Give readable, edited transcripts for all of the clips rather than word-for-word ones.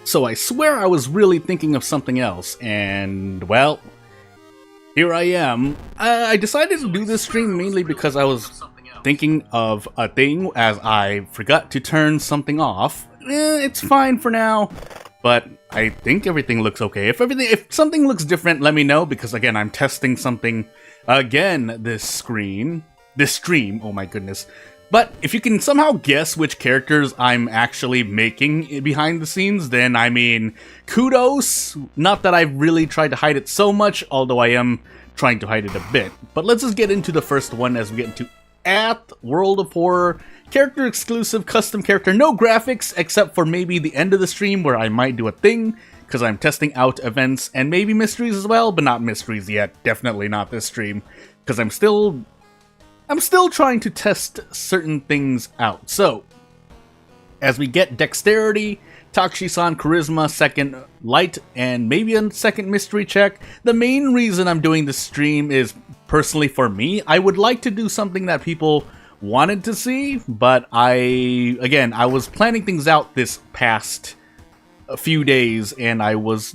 So I swear I was really thinking of something else, and well, here I am. I decided to do this stream mainly because I was thinking of a thing as I forgot to turn something off. It's fine for now, but I think everything looks okay. If something looks different, let me know, because again, I'm testing something again this stream, oh my goodness. But if you can somehow guess which characters I'm actually making behind the scenes, then I mean, kudos. Not that I've really tried to hide it so much, although I am trying to hide it a bit. But let's just get into the first one as we get into World of Horror. Character exclusive, custom character, no graphics, except for maybe the end of the stream where I might do a thing, because I'm testing out events and maybe mysteries as well, but not mysteries yet. Definitely not this stream, because I'm still trying to test certain things out. So, as we get dexterity, Takushi-san charisma, second light, and maybe a second mystery check. The main reason I'm doing this stream is personally for me. I would like to do something that people wanted to see, but I was planning things out this past few days, and I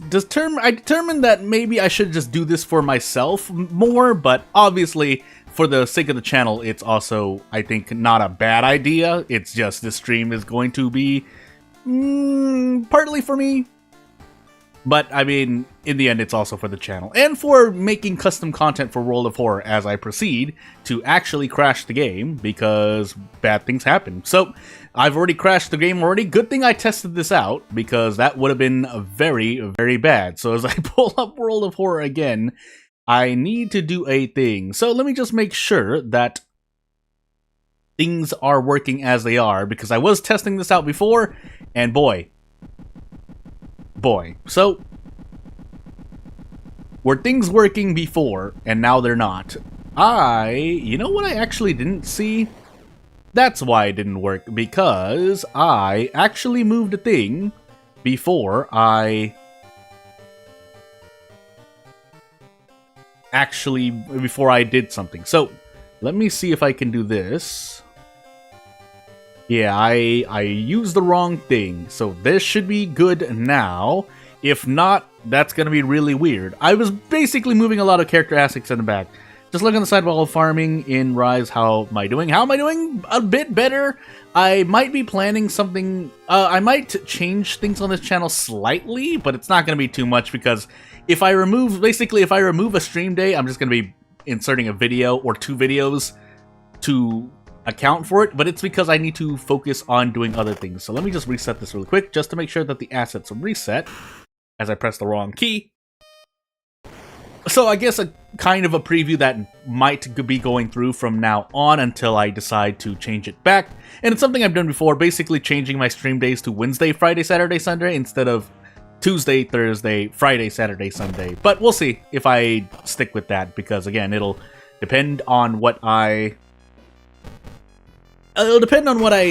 determined that maybe I should just do this for myself more, but obviously, for the sake of the channel, it's also, I think, not a bad idea. It's just this stream is going to be partly for me, but I mean, in the end, it's also for the channel and for making custom content for World of Horror as I proceed to actually crash the game, because bad things happen. So I've already crashed the game already. Good thing I tested this out, because that would have been very, very bad. So as I pull up World of Horror again, I need to do a thing. So let me just make sure that things are working as they are, because I was testing this out before, and boy. So, were things working before, and now they're not? You know what I actually didn't see? That's why it didn't work, because I actually moved a thing before I did something. So, let me see if I can do this. Yeah, I used the wrong thing, so this should be good now. If not, that's gonna be really weird. I was basically moving a lot of character assets in the back. Just look on the side while farming in Rise. How am I doing? How am I doing? A bit better. I might be planning something. I might change things on this channel slightly, but it's not gonna be too much, because if I remove a stream day, I'm just gonna be inserting a video or 2 videos to account for it, but it's because I need to focus on doing other things. So let me just reset this really quick, just to make sure that the assets are reset, as I pressed the wrong key. So I guess a kind of a preview that might be going through from now on until I decide to change it back. And it's something I've done before, basically changing my stream days to Wednesday, Friday, Saturday, Sunday, instead of Tuesday, Thursday, Friday, Saturday, Sunday. But we'll see if I stick with that, because again, it'll depend on what I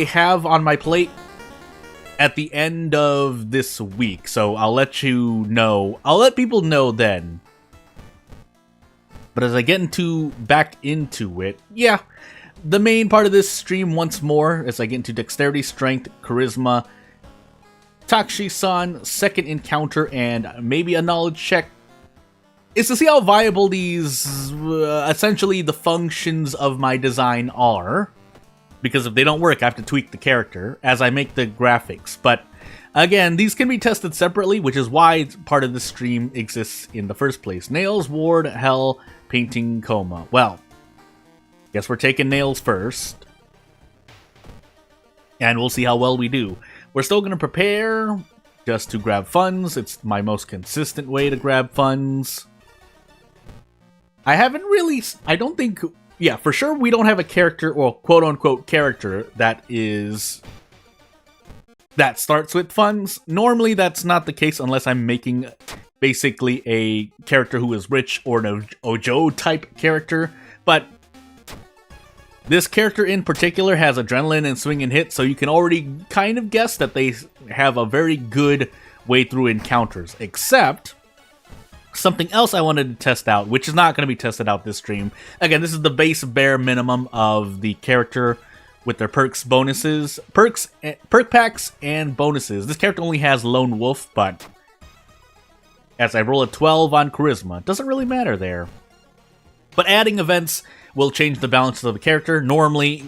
have on my plate at the end of this week. So I'll let people know then. But as I get back into it, yeah, the main part of this stream once more, as I get into dexterity, strength, charisma, Takushi-san, second encounter, and maybe a knowledge check, is to see how viable these, essentially the functions of my design are. Because if they don't work, I have to tweak the character as I make the graphics. But again, these can be tested separately, which is why part of the stream exists in the first place. Nails, ward, hell, painting, coma. Well, guess we're taking nails first. And we'll see how well we do. We're still going to prepare just to grab funds. It's my most consistent way to grab funds. I don't think... Yeah, for sure we don't have a character, or quote-unquote character, that starts with funds. Normally that's not the case unless I'm making basically a character who is rich, or an Ojo-type character. But this character in particular has adrenaline and swing and hit, so you can already kind of guess that they have a very good way through encounters. Except something else I wanted to test out, which is not going to be tested out this stream. Again, this is the base bare minimum of the character with their perks, bonuses, perk packs, and bonuses. This character only has Lone Wolf, but as I roll a 12 on Charisma, it doesn't really matter there. But adding events will change the balance of the character. Normally,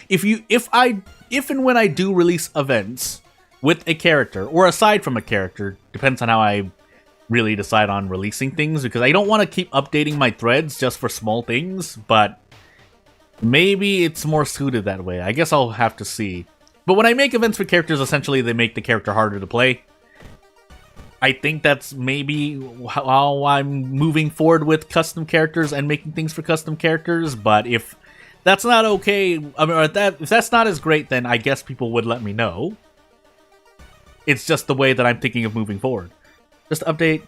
if and when I do release events with a character, or aside from a character, depends on how I really decide on releasing things, because I don't want to keep updating my threads just for small things, but maybe it's more suited that way. I guess I'll have to see. But when I make events for characters, essentially they make the character harder to play. I think that's maybe how I'm moving forward with custom characters and making things for custom characters, but if that's not okay, I mean, if that's not as great, then I guess people would let me know. It's just the way that I'm thinking of moving forward. Just to update,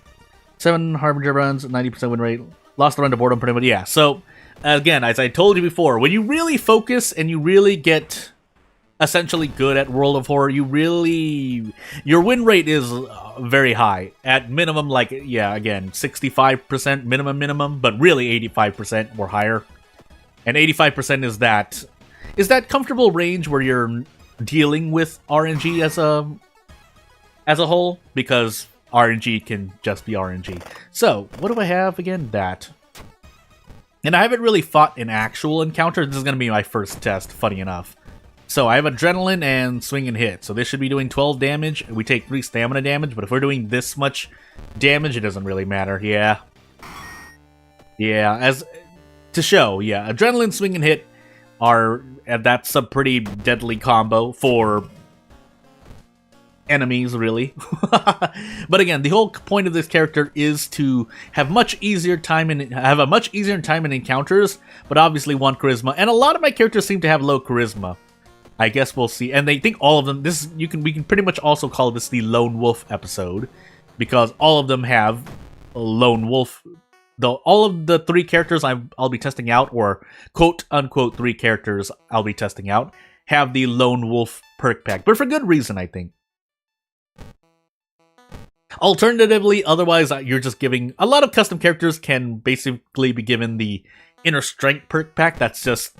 7 Harbinger runs, 90% win rate, lost the run to boredom pretty much, yeah. So, again, as I told you before, when you really focus and you really get essentially good at World of Horror, your win rate is very high. At minimum, like, yeah, again, 65% minimum, but really 85% or higher. And 85% is that comfortable range where you're dealing with RNG as a whole, because RNG can just be RNG. So, what do I have again? That. And I haven't really fought an actual encounter. This is going to be my first test, funny enough. So I have Adrenaline and Swing and Hit. So this should be doing 12 damage. We take 3 stamina damage, but if we're doing this much damage, it doesn't really matter. Yeah. Yeah, as to show, yeah. Adrenaline, Swing and Hit that's a pretty deadly combo for enemies, really. But again, the whole point of this character is to have a much easier time in encounters, but obviously 1 charisma. And a lot of my characters seem to have low charisma. I guess we'll see. And they think all of them, we can pretty much also call this the Lone Wolf episode, because all of them have a Lone Wolf. All of the 3 characters I'll be testing out, or quote-unquote 3 characters I'll be testing out, have the Lone Wolf perk pack. But for good reason, I think. Alternatively, otherwise, you're just giving... A lot of custom characters can basically be given the Inner Strength perk pack. That's just...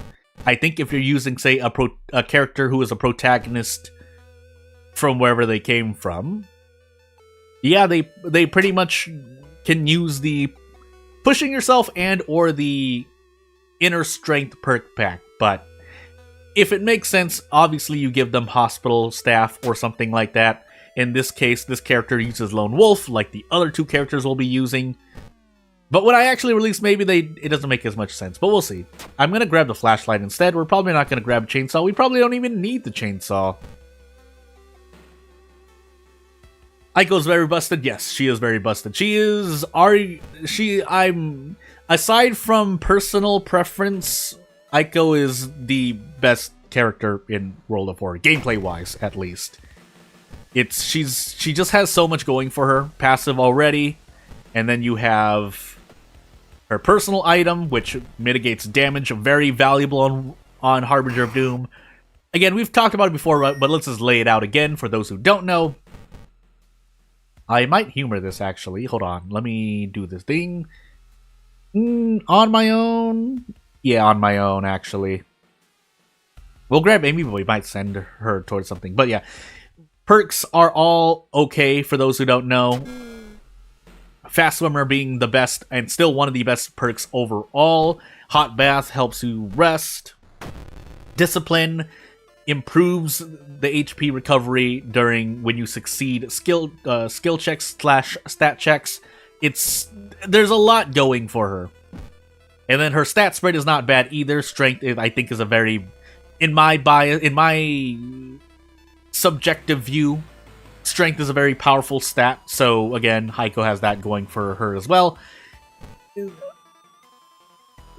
I think if you're using, say, a character who is a protagonist from wherever they came from, yeah, they pretty much can use the pushing yourself and or the Inner Strength perk pack. But if it makes sense, obviously you give them hospital staff or something like that. In this case, this character uses Lone Wolf, like the other 2 characters will be using. But when I actually release, maybe it doesn't make as much sense, but we'll see. I'm going to grab the flashlight instead. We're probably not going to grab a chainsaw. We probably don't even need the chainsaw. Aiko's very busted. Yes, she is very busted. Aside from personal preference, Aiko is the best character in World of Horror, gameplay-wise, at least. She just has so much going for her, passive already, and then you have her personal item, which mitigates damage, very valuable on Harbinger of Doom. Again, we've talked about it before, but let's just lay it out again for those who don't know. I might humor this, actually. Hold on, let me do this thing. On my own? Yeah, on my own, actually. We'll grab Amy, but we might send her towards something. But yeah, perks are all okay for those who don't know. Fast Swimmer being the best, and still one of the best perks overall. Hot Bath helps you rest. Discipline improves the HP recovery when you succeed skill checks / stat checks. There's a lot going for her. And then her stat spread is not bad either. Strength, I think, is a very, in my subjective view, Strength is a very powerful stat, so again, Aiko has that going for her as well.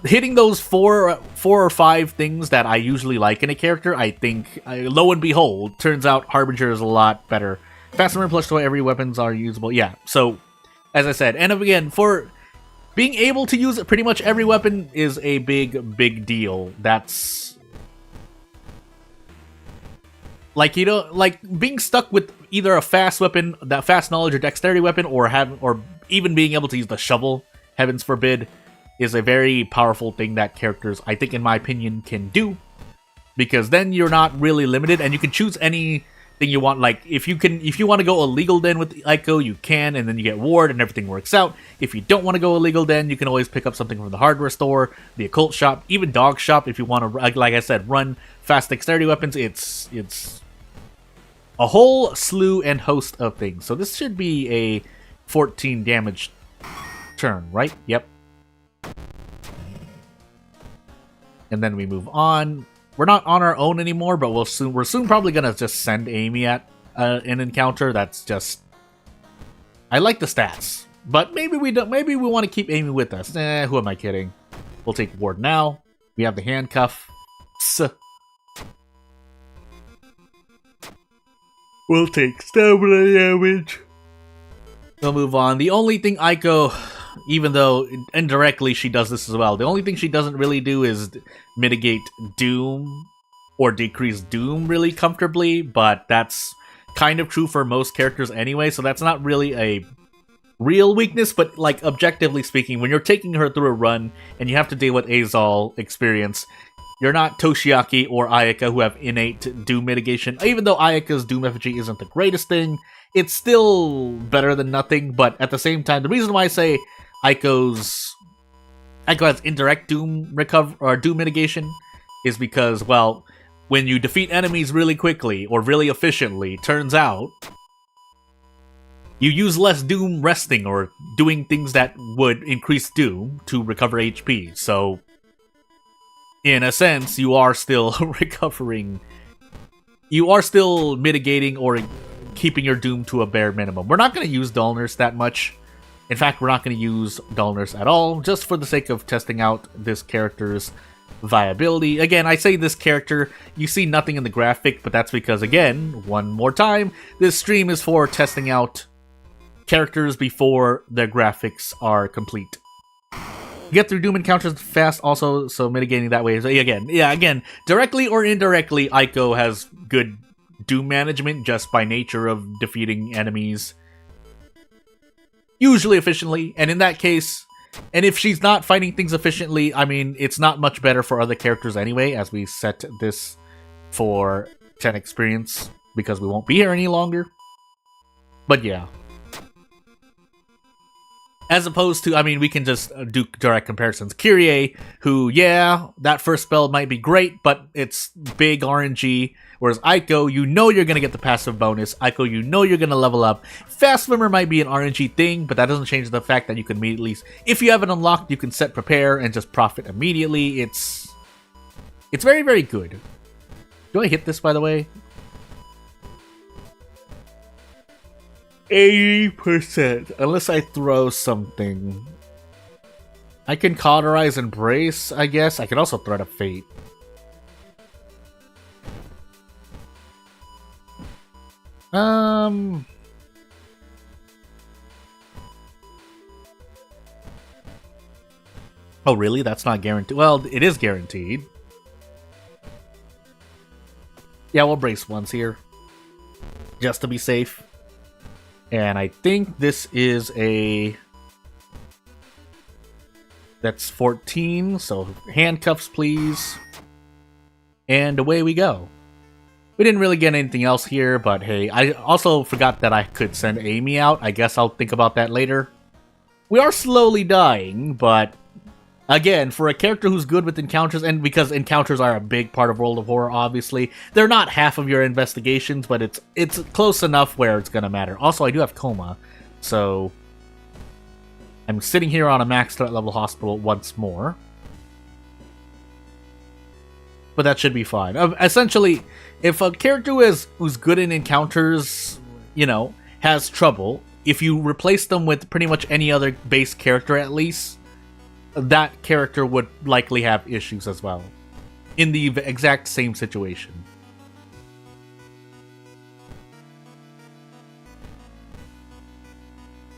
Hitting those four or 5 things that I usually like in a character, I think, lo and behold, turns out Harbinger is a lot better. Faster and plus every weapons are usable. Yeah, so, as I said, and again, for being able to use pretty much every weapon is a big deal. That's... Like, you know, like being stuck with either a fast weapon, that fast knowledge or dexterity weapon, or even being able to use the shovel, heavens forbid, is a very powerful thing that characters, I think, in my opinion, can do. because then you're not really limited, and you can choose anything you want. Like if you want to go illegal den with Aiko, you can, and then you get ward and everything works out. If you don't want to go illegal den, you can always pick up something from the hardware store, the occult shop, even dog shop if you want to, like I said, run fast dexterity weapons. It's a whole slew and host of things. So this should be a 14 damage turn, right? Yep. And then we move on. We're not on our own anymore, but we're soon probably gonna just send Amy at an encounter. That's just, I like the stats, but maybe we don't. Maybe we want to keep Amy with us. Who am I kidding? We'll take ward now. We have the handcuff. We'll take stamina damage. We'll move on. The only thing Aiko, even though indirectly she does this as well, the only thing she doesn't really do is mitigate doom or decrease doom really comfortably, but that's kind of true for most characters anyway, so that's not really a real weakness. But like objectively speaking, when you're taking her through a run and you have to deal with Azal experience, you're not Toshiaki or Ayaka who have innate doom mitigation. Even though Ayaka's doom effigy isn't the greatest thing, it's still better than nothing. But at the same time, the reason why I say Aiko has indirect doom doom mitigation is because, well, when you defeat enemies really quickly or really efficiently, turns out you use less doom resting or doing things that would increase doom to recover HP. So in a sense, you are still recovering. You are still mitigating or keeping your doom to a bare minimum. We're not going to use dullness that much. In fact, we're not going to use dullness at all, just for the sake of testing out this character's viability. Again, I say this character, you see nothing in the graphic, but that's because, again, one more time, this stream is for testing out characters before their graphics are complete. Get through doom encounters fast also, so mitigating that way is, again, directly or indirectly, Aiko has good doom management just by nature of defeating enemies usually efficiently, and in that case, and if she's not fighting things efficiently, I mean, it's not much better for other characters anyway, as we set this for 10 experience, because we won't be here any longer. But yeah. As opposed to, I mean, we can just do direct comparisons. Kyrie, who, yeah, that first spell might be great, but it's big RNG. Whereas Aiko, you know you're going to get the passive bonus. Aiko, you know you're going to level up. Fast Swimmer might be an RNG thing, but that doesn't change the fact that you can immediately, if you have it unlocked, you can set prepare and just profit immediately. It's very, very good. Do I hit this, by the way? 80%, unless I throw something. I can cauterize and brace, I guess. I can also threat of fate. Oh, really? That's not guaranteed. Well, it is guaranteed. Yeah, we'll brace once here, just to be safe. And I think this is that's 14, so handcuffs, please. And away we go. We didn't really get anything else here, but hey, I also forgot that I could send Amy out. I guess I'll think about that later. We are slowly dying, but again, for a character who's good with encounters, and because encounters are a big part of World of Horror, obviously, they're not half of your investigations, but it's close enough where it's gonna matter. Also, I do have coma, so I'm sitting here on a max threat level hospital once more. But that should be fine. Essentially, if a character who's good in encounters, you know, has trouble, if you replace them with pretty much any other base character at least, that character would likely have issues as well, in the exact same situation.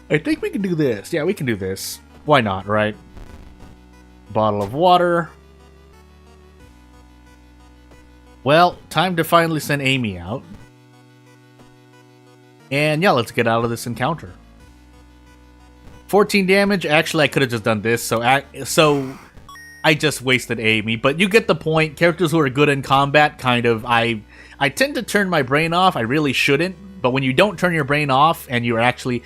I think we can do this. Yeah, we can do this. Why not, right? Bottle of water. Well, time to finally send Amy out. And yeah, let's get out of this encounter. 14 damage. Actually, I could have just done this. So I just wasted Amy, but you get the point. Characters who are good in combat, kind of, I tend to turn my brain off. I really shouldn't, but when you don't turn your brain off and you're actually,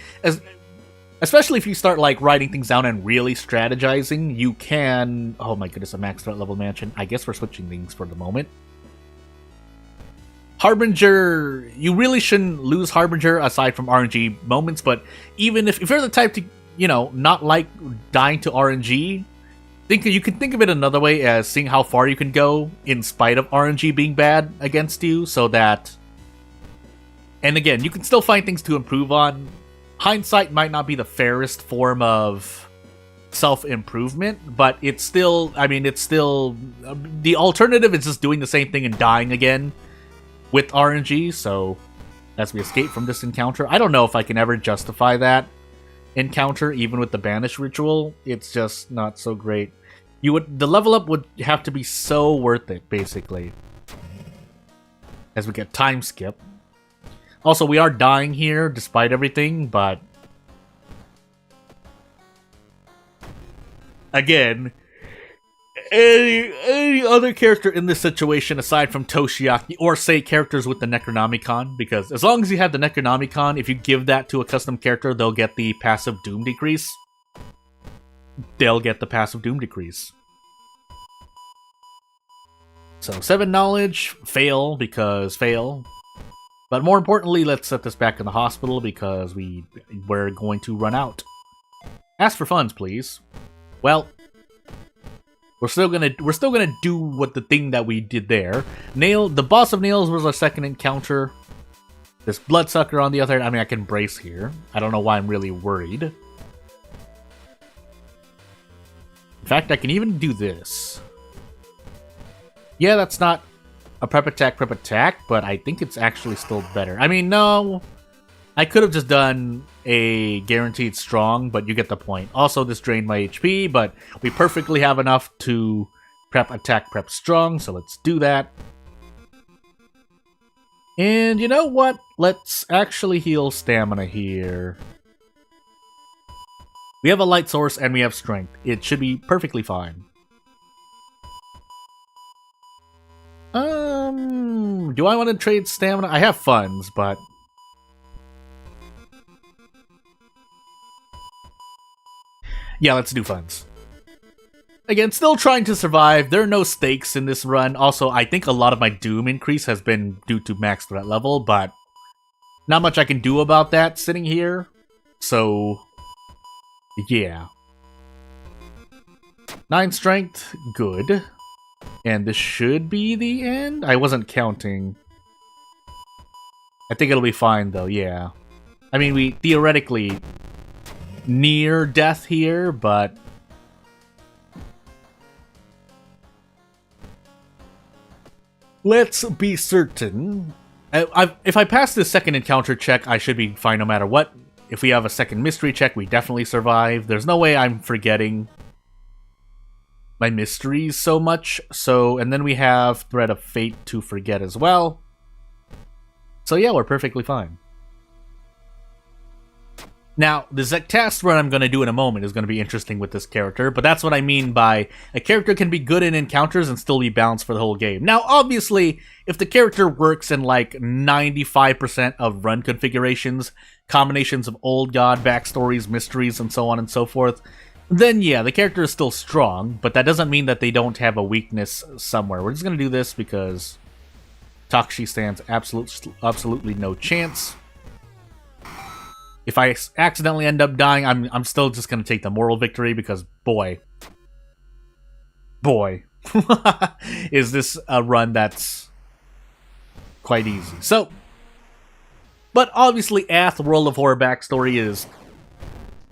especially if you start like writing things down and really strategizing, you can. Oh my goodness, a max threat level mansion. I guess we're switching things for the moment. Harbinger, you really shouldn't lose Harbinger aside from RNG moments, but even if you're the type to, you know, not like dying to RNG, you can think of it another way as seeing how far you can go in spite of RNG being bad against you, so that... And again, you can still find things to improve on. Hindsight might not be the fairest form of self-improvement, but it's still... I mean, it's still... The alternative is just doing the same thing and dying again with RNG, so as we escape from this encounter, I don't know if I can ever justify that encounter, even with the banish ritual. It's just not so great. The level up would have to be so worth it, basically. As we get time skip. Also, we are dying here, despite everything, but... Again, any other character in this situation, aside from Toshiaki, or say characters with the Necronomicon, because as long as you have the Necronomicon, if you give that to a custom character, they'll get the passive Doom Decrease. They'll get the passive Doom Decrease. So, 7 knowledge, fail, because fail. But more importantly, let's set this back in the hospital, because we're going to run out. Ask for funds, please. Well, we're still gonna do what the thing that we did there. The boss of Nails was our second encounter. This Bloodsucker on the other hand, I mean, I can brace here. I don't know why I'm really worried. In fact, I can even do this. Yeah, that's not a prep attack, but I think it's actually still better. I mean, no. I could have just done a guaranteed strong, but you get the point. Also, this drained my HP, but we perfectly have enough to prep attack, prep strong, so let's do that. And you know what? Let's actually heal stamina here. We have a light source and we have strength. It should be perfectly fine. Do I want to trade stamina? I have funds, but... Yeah, let's do funds. Again, still trying to survive. There are no stakes in this run. Also, I think a lot of my Doom increase has been due to max threat level, but not much I can do about that sitting here. So, yeah. 9 strength, good. And this should be the end? I wasn't counting. I think it'll be fine, though, yeah. I mean, we theoretically near death here, but... Let's be certain. If I pass this second encounter check, I should be fine no matter what. If we have a second mystery check, we definitely survive. There's no way I'm forgetting my mysteries so much. So, and then we have Thread of Fate to forget as well. So yeah, we're perfectly fine. Now, the Zektas run I'm going to do in a moment is going to be interesting with this character, but that's what I mean by a character can be good in encounters and still be balanced for the whole game. Now, obviously, if the character works in like 95% of run configurations, combinations of old god backstories, mysteries, and so on and so forth, then yeah, the character is still strong, but that doesn't mean that they don't have a weakness somewhere. We're just going to do this because Takshi stands absolutely no chance. If I accidentally end up dying, I'm still just going to take the moral victory because, boy, is this a run that's quite easy. So, but obviously Ath World of Horror backstory is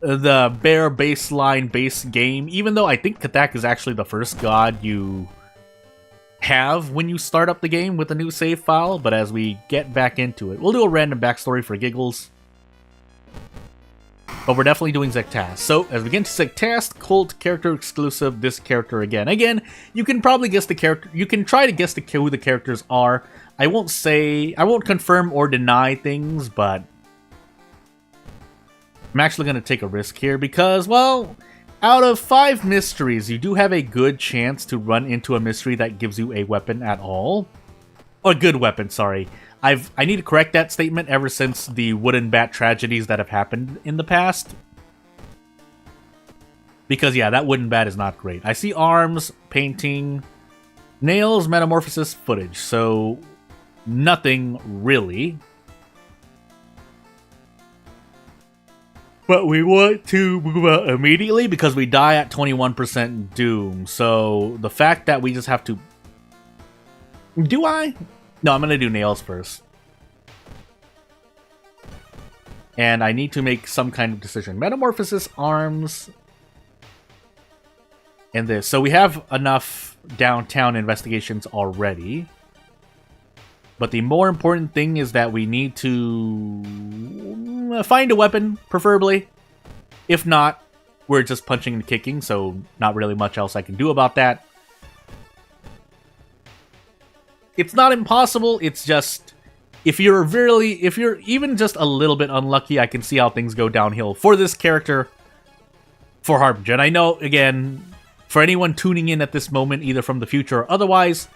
the bare baseline base game, even though I think Kathak is actually the first god you have when you start up the game with a new save file, but as we get back into it, we'll do a random backstory for giggles. But we're definitely doing Zektas. So, as we get into Zektas, cult character exclusive, this character again. Again, you can probably guess the character. You can try to guess who the characters are. I won't confirm or deny things, but I'm actually going to take a risk here because, well, Out of 5 mysteries, you do have a good chance to run into a mystery that gives you a weapon at all. Or a good weapon, sorry. I need to correct that statement ever since the wooden bat tragedies that have happened in the past. Because, yeah, that wooden bat is not great. I see arms, painting, nails, metamorphosis, footage. So, nothing really. But we want to move out immediately because we die at 21% doom. So, the fact that we just have to... Do I? No, I'm going to do nails first. And I need to make some kind of decision. Metamorphosis, arms... and this. So we have enough downtown investigations already. But the more important thing is that we need to find a weapon, preferably. If not, we're just punching and kicking, so not really much else I can do about that. It's not impossible, it's just... If you're even just a little bit unlucky, I can see how things go downhill for this character, for Harbinger. And I know, again... For anyone tuning in at this moment, either from the future or otherwise,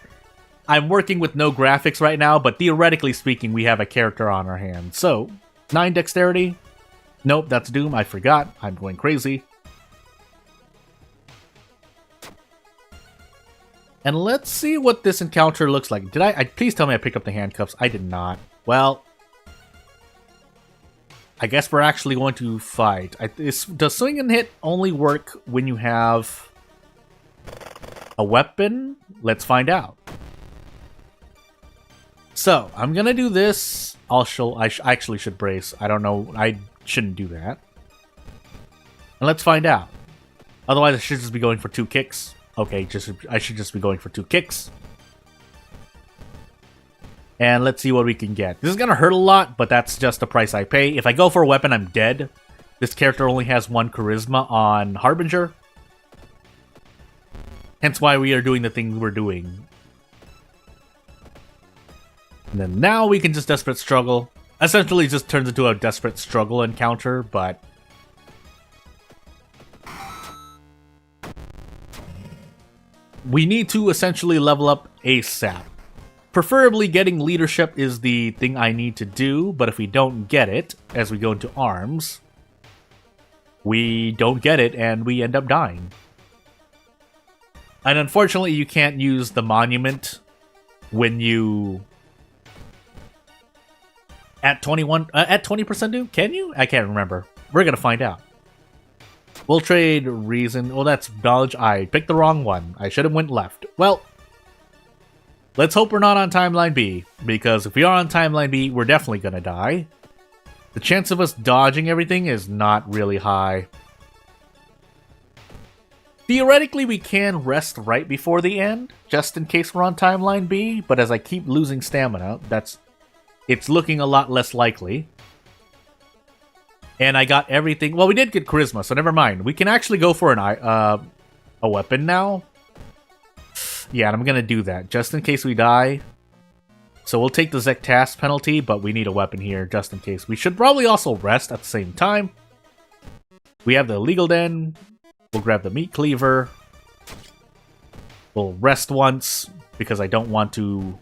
I'm working with no graphics right now, but theoretically speaking, we have a character on our hands. So, 9 dexterity. Nope, that's Doom. I forgot. I'm going crazy. And let's see what this encounter looks like. Did I please tell me I picked up the handcuffs. I did not. Well, I guess we're actually going to fight. Does swing and hit only work when you have... a weapon? Let's find out. So, I'm gonna do this. I actually should brace. I don't know. I shouldn't do that. And let's find out. Otherwise, I should just be going for 2 kicks. Okay, I should just be going for 2 kicks. And let's see what we can get. This is gonna hurt a lot, but that's just the price I pay. If I go for a weapon, I'm dead. This character only has 1 charisma on Harbinger. Hence why we are doing the thing we're doing. And then now we can just desperate struggle. Essentially just turns into a desperate struggle encounter, but... we need to essentially level up ASAP. Preferably getting leadership is the thing I need to do, but if we don't get it, as we go into arms, we don't get it and we end up dying. And unfortunately, you can't use the monument when you... At 20% do? Can you? I can't remember. We're gonna find out. We'll trade reason. Well, that's knowledge. I picked the wrong one. I should have went left. Well, let's hope we're not on timeline B, because if we are on timeline B, we're definitely gonna die. The chance of us dodging everything is not really high. Theoretically, we can rest right before the end, just in case we're on timeline B, but as I keep losing stamina, it's looking a lot less likely. And I got everything... Well, we did get charisma, so never mind. We can actually go for a weapon now. Yeah, and I'm gonna do that, just in case we die. So we'll take the Zektas penalty, but we need a weapon here, just in case. We should probably also rest at the same time. We have the Legal Den. We'll grab the meat cleaver. We'll rest once, because I don't want to...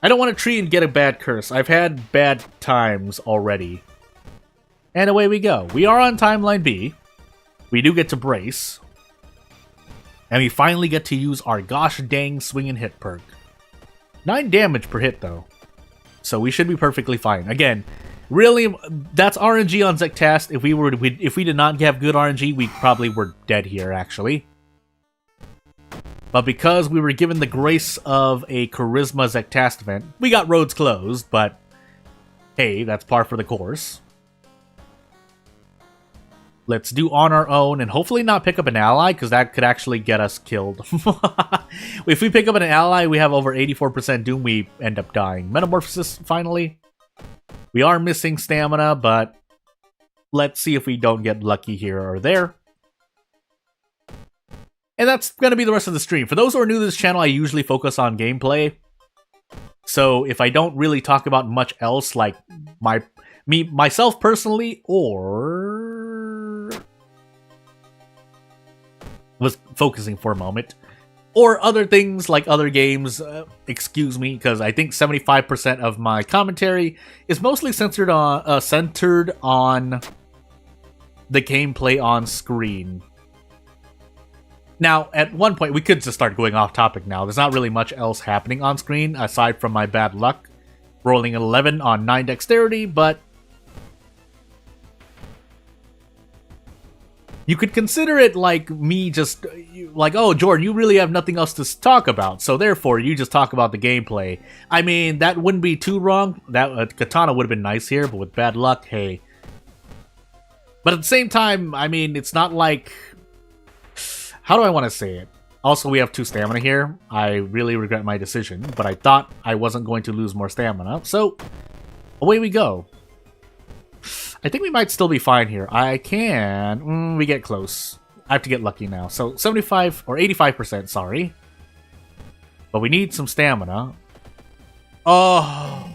I don't want to tree and get a bad curse. I've had bad times already. And away we go. We are on timeline B. We do get to brace. And we finally get to use our gosh dang swing and hit perk. 9 damage per hit, though. So we should be perfectly fine. Again, really, that's RNG on Zektas. If we did not have good RNG, we probably were dead here, actually. But because we were given the grace of a Charisma Zektas event, we got roads closed, but hey, that's par for the course. Let's do on our own and hopefully not pick up an ally, because that could actually get us killed. If we pick up an ally, we have over 84% doom, we end up dying. Metamorphosis, finally. We are missing stamina, but let's see if we don't get lucky here or there. And that's going to be the rest of the stream. For those who are new to this channel, I usually focus on gameplay. So if I don't really talk about much else, like myself personally, or was focusing for a moment. Or other things like other games, excuse me, because I think 75% of my commentary is mostly centered on the gameplay on screen. Now, at one point, we could just start going off topic now. There's not really much else happening on screen, aside from my bad luck, rolling an 11 on 9 dexterity, but you could consider it like me just, like, oh, Jordan, you really have nothing else to talk about, so therefore you just talk about the gameplay. I mean, that wouldn't be too wrong. That katana would have been nice here, but with bad luck, hey. But at the same time, I mean, it's not like... How do I want to say it? Also, we have 2 stamina here. I really regret my decision, but I thought I wasn't going to lose more stamina, so away we go. I think we might still be fine here. I can... we get close. I have to get lucky now. So 75 or 85%, sorry. But we need some stamina. Oh.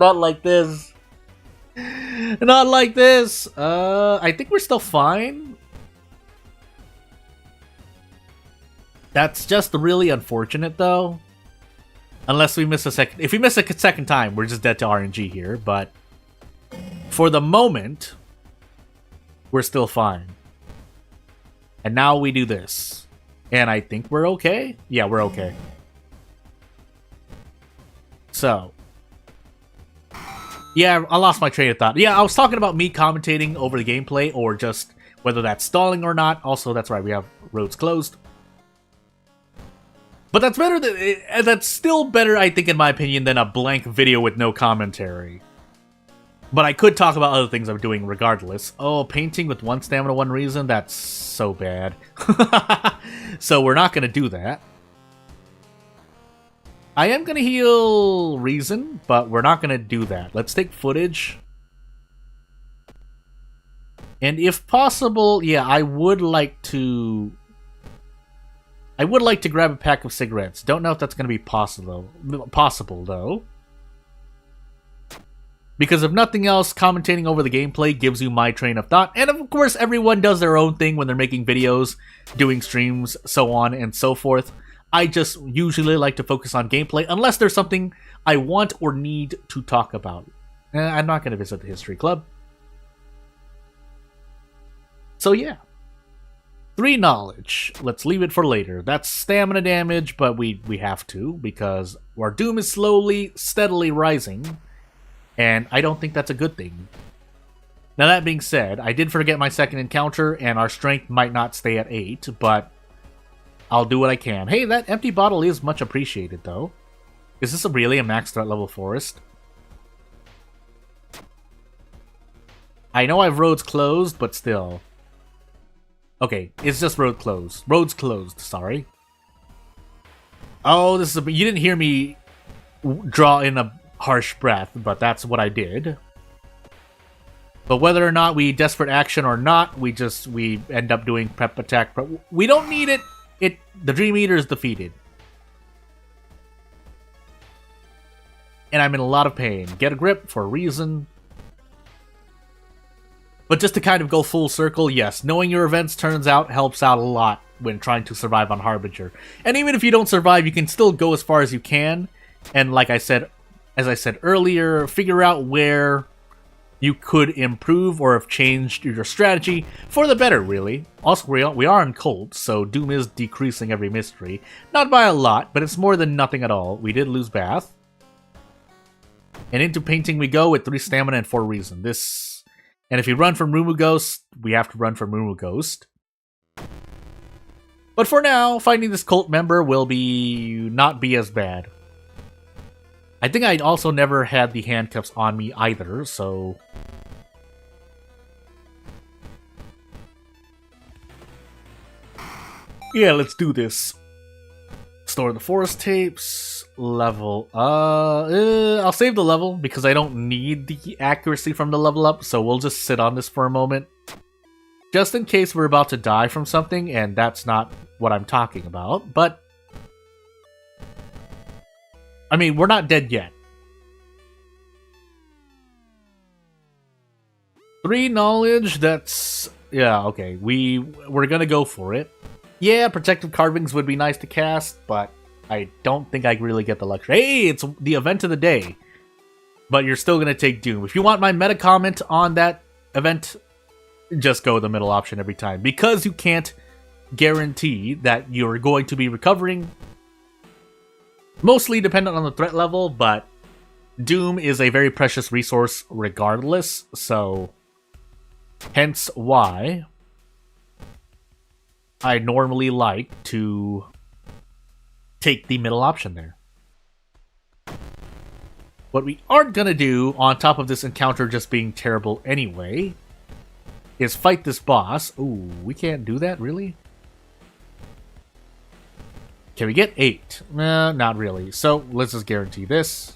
Not like this. Not like this. I think we're still fine. That's just really unfortunate, though. Unless we miss a second. If we miss a second time, we're just dead to RNG here. But for the moment, we're still fine. And now we do this. And I think we're okay. Yeah, we're okay. So. Yeah, I lost my train of thought. Yeah, I was talking about me commentating over the gameplay or just whether that's stalling or not. Also, that's right, we have roads closed. But that's better than, that's still better, I think, in my opinion, than a blank video with no commentary. But I could talk about other things I'm doing regardless. Oh, painting with 1 stamina, 1 reason? That's so bad. So we're not going to do that. I am going to heal reason, but we're not going to do that. Let's take footage. And if possible, yeah, I would like to grab a pack of cigarettes. Don't know if that's going to be possible though. Because if nothing else, commentating over the gameplay gives you my train of thought. And of course, everyone does their own thing when they're making videos, doing streams, so on and so forth. I just usually like to focus on gameplay, unless there's something I want or need to talk about. I'm not going to visit the History Club. So yeah. 3 knowledge. Let's leave it for later. That's stamina damage, but we have to, because our doom is slowly, steadily rising. And I don't think that's a good thing. Now that being said, I did forget my second encounter, and our strength might not stay at 8, but I'll do what I can. Hey, that empty bottle is much appreciated, though. Is this really a max threat level forest? I know I've roads closed, but still. Okay, it's just road closed. Roads closed, sorry. Oh, this is you didn't hear me draw in a harsh breath, but that's what I did. But whether or not we desperate action or not, we end up doing prep attack. But we don't need it. The Dream Eater is defeated. And I'm in a lot of pain. Get a grip for a reason. But just to kind of go full circle, yes, knowing your events turns out helps out a lot when trying to survive on Harbinger. And even if you don't survive, you can still go as far as you can. And like I said, as I said earlier, figure out where you could improve or have changed your strategy for the better, really. Also, we are in Colt, so Doom is decreasing every mystery. Not by a lot, but it's more than nothing at all. We did lose Bath. And into painting we go with 3 stamina and 4 reason. And if you run from Rumu Ghost, we have to run from Rumu Ghost. But for now, finding this cult member will not be as bad. I think I also never had the handcuffs on me either, so... yeah, let's do this. Store the forest tapes. Level. I'll save the level because I don't need the accuracy from the level up, so we'll just sit on this for a moment. Just in case we're about to die from something, and that's not what I'm talking about, but... I mean, we're not dead yet. 3 knowledge, that's Yeah, okay. We're gonna go for it. Yeah, protective carvings would be nice to cast, but I don't think I really get the luxury. Hey, it's the event of the day. But you're still gonna take Doom. If you want my meta comment on that event, just go with the middle option every time. Because you can't guarantee that you're going to be recovering. Mostly dependent on the threat level, but Doom is a very precious resource regardless, so hence why I normally like to take the middle option there. What we aren't gonna do, on top of this encounter just being terrible anyway, is fight this boss. Ooh, we can't do that, really? Can we get 8? Nah, not really. So, let's just guarantee this.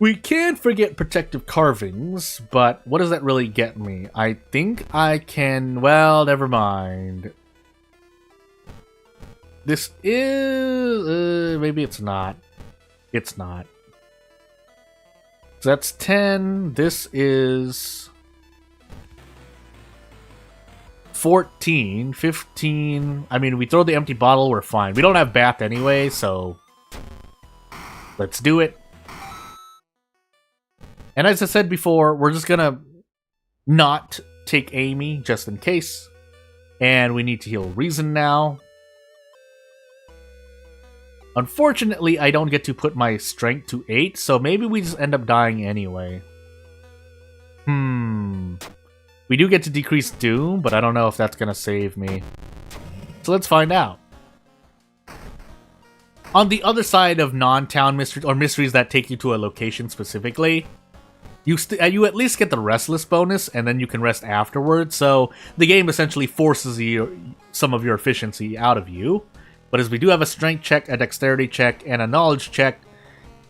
We can forget protective carvings, but what does that really get me? I think I can... Well, never mind. This is... maybe it's not. It's not. So that's 10. This is... 14, 15. I mean, we throw the empty bottle, we're fine. We don't have Bath anyway, so... let's do it. And as I said before, we're just gonna not take Amy, just in case. And we need to heal Reason now. Unfortunately, I don't get to put my strength to 8, so maybe we just end up dying anyway. We do get to decrease Doom, but I don't know if that's gonna save me. So let's find out. On the other side of non-town mysteries, or mysteries that take you to a location specifically, you at least get the restless bonus, and then you can rest afterwards, so the game essentially forces some of your efficiency out of you. But as we do have a strength check, a dexterity check, and a knowledge check,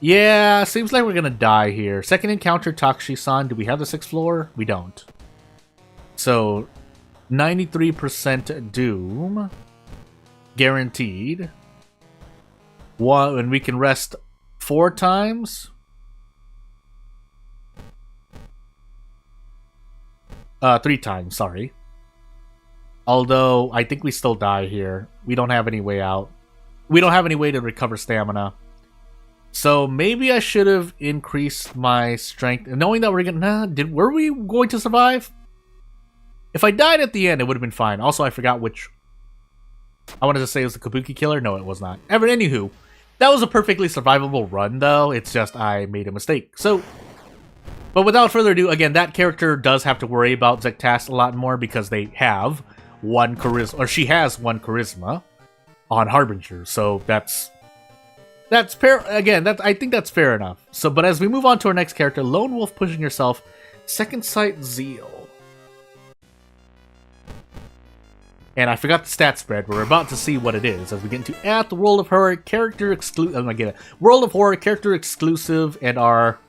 yeah, seems like we're gonna die here. Second encounter, Takushi-san. Do we have the 6th floor? We don't. So, 93% Doom. Guaranteed. And we can rest 4 times. 3 times, sorry. Although, I think we still die here. We don't have any way out. We don't have any way to recover stamina. So, maybe I should have increased my strength. Knowing that we're gonna... were we going to survive? If I died at the end, it would have been fine. Also, I forgot which... I wanted to say it was the Kabuki Killer. No, it was not. Anywho, that was a perfectly survivable run, though. It's just I made a mistake. So... But without further ado, again, that character does have to worry about Zektas a lot more because they have 1 charisma, or she has 1 charisma on Harbinger. So that's fair. Again, I think that's fair enough. So, but as we move on to our next character, Lone Wolf Pushing Yourself, Second Sight Zeal. And I forgot the stat spread. We're about to see what it is as we get into at the World of Horror character exclusive. I'm gonna get it. World of Horror character exclusive and our